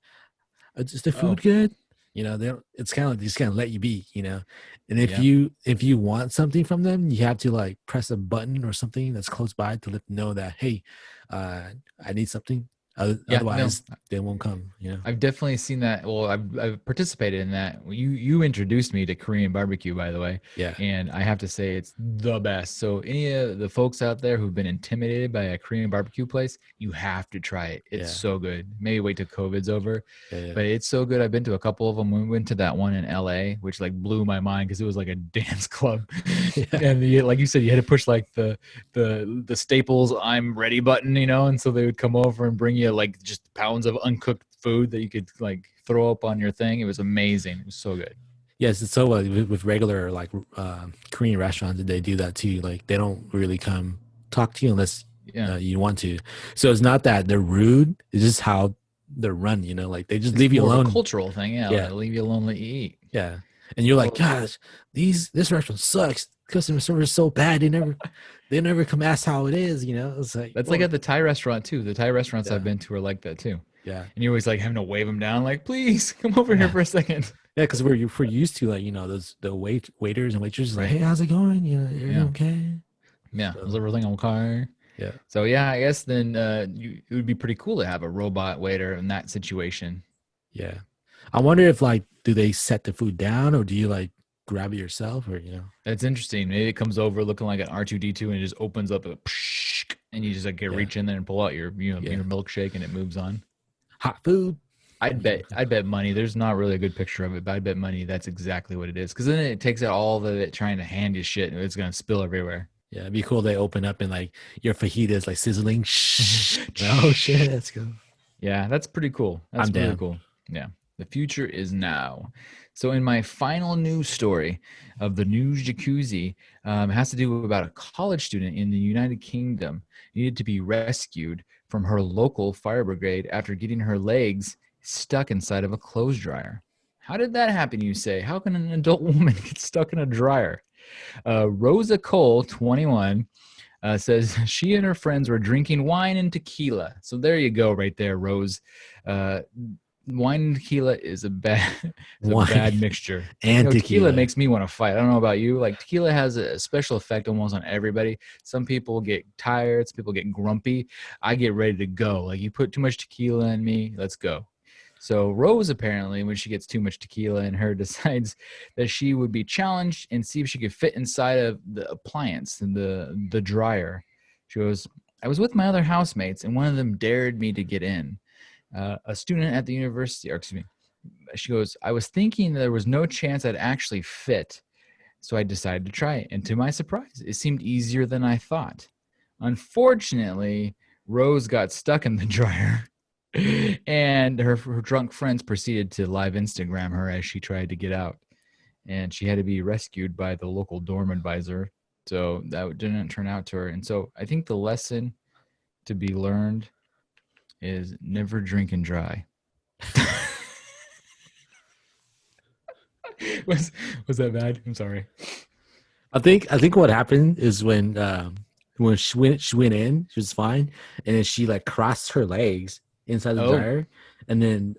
Is the food good?" You know, it's kind of like they just kind of let you be, you know. And if you want something from them, you have to like press a button or something that's close by to let them know that, hey, I need something. Otherwise, they won't come. You know, I've definitely seen that. Well, I've participated in that. You introduced me to Korean barbecue, by the way. Yeah. And I have to say it's the best. So any of the folks out there who've been intimidated by a Korean barbecue place, you have to try it. It's so good. Maybe wait till COVID's over, but it's so good. I've been to a couple of them. We went to that one in LA, which like blew my mind because it was like a dance club, and like you said, you had to push like the Staples "I'm ready" button, you know, and so they would come over and bring you like just pounds of uncooked food that you could like throw up on your thing. It was amazing. It was so good. Yes, it's so with regular like Korean restaurants, they do that too. Like they don't really come talk to you unless you want to. So it's not that they're rude; it's just how they're run. You know, like they just leave you alone. A cultural thing, Like, leave you alone, let you eat. Yeah, and you're like, gosh, this restaurant sucks. Customer service is so bad. They never come ask how it is. You know, it's like that's like at the Thai restaurant too. The Thai restaurants I've been to are like that too. Yeah, and you're always like having to wave them down, like, please come over here for a second. Yeah, because we're used to like, you know, the waiters and waitresses like, hey, how's it going? You know, you're okay. Yeah, is everything okay? Yeah. So yeah, I guess then it would be pretty cool to have a robot waiter in that situation. Yeah, I wonder if like, do they set the food down or do you like grab it yourself, or That's interesting. Maybe it comes over looking like an R2D2 and it just opens up, and you just like reach in there and pull out your your milkshake and it moves on. hot food. I'd bet money. There's not really a good picture of it, but I'd bet money that's exactly what it is. Because then it takes out all of it trying to hand you shit, and it's gonna spill everywhere. Yeah, it'd be cool. They open up and like your fajitas like sizzling. Oh shit, let's go. Yeah, that's pretty cool. That's I'm really down. cool. Yeah, the future is now. So in my final news story of the news jacuzzi, it has to do about a college student in the United Kingdom needed to be rescued from her local fire brigade after getting her legs stuck inside of a clothes dryer. How did that happen, you say? How can an adult woman get stuck in a dryer? Rosa Cole, 21, says she and her friends were drinking wine and tequila. So there you go right there, Rose. Wine and tequila is a bad mixture. And tequila makes me want to fight. I don't know about you. Like tequila has a special effect almost on everybody. Some people get tired. Some people get grumpy. I get ready to go. Like you put too much tequila in me, let's go. So Rose apparently, when she gets too much tequila in her, decides that she would be challenged and see if she could fit inside of the appliance and the dryer. She goes, I was with my other housemates and one of them dared me to get in. A student at the university, or excuse me, she goes, I was thinking there was no chance I'd actually fit. So I decided to try it. And to my surprise, it seemed easier than I thought. Unfortunately, Rose got stuck in the dryer. And her drunk friends proceeded to live Instagram her as she tried to get out. And she had to be rescued by the local dorm advisor. So that didn't turn out to her. And so I think the lesson to be learned is never drink and dry. Was that bad? I'm sorry. I think what happened is when she went in, she was fine, and then she like crossed her legs inside the dryer, and then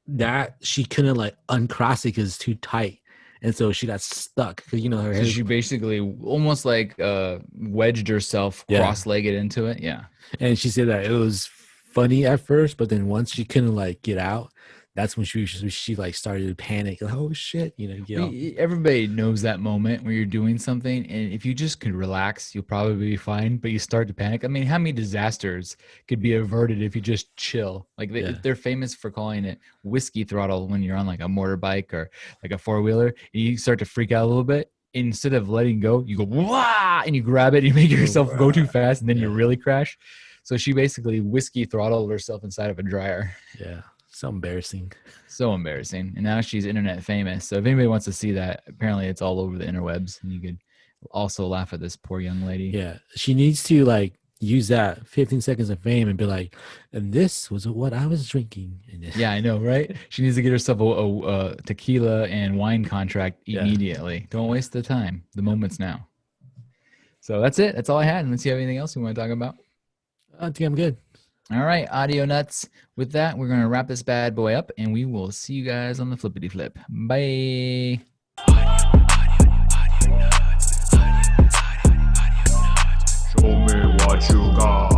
that she couldn't like uncross it because it's too tight, and so she got stuck because her So head. she basically almost like wedged herself cross-legged into it. Yeah. And she said that it was funny at first, but then once she couldn't like get out, that's when she like started to panic. Like, oh shit, Everybody knows that moment where you're doing something, and if you just could relax, you'll probably be fine. But you start to panic. I mean, how many disasters could be averted if you just chill? Like they're famous for calling it whiskey throttle when you're on like a motorbike or like a four-wheeler, and you start to freak out a little bit. Instead of letting go, you go wah, and you grab it, and you make yourself go too fast, and then you really crash. So she basically whiskey throttled herself inside of a dryer. Yeah. So embarrassing. So embarrassing. And now she's internet famous. So if anybody wants to see that, apparently it's all over the interwebs. And you could also laugh at this poor young lady. Yeah. She needs to like use that 15 seconds of fame and be like, and this was what I was drinking. Yeah, I know, right? She needs to get herself a tequila and wine contract immediately. Don't waste the time. The moment's now. So that's it. That's all I had. Unless you have anything else you want to talk about. I think I'm good. All right, audio nuts. With that, we're going to wrap this bad boy up, and we will see you guys on the flippity flip. Bye. Show me what you got.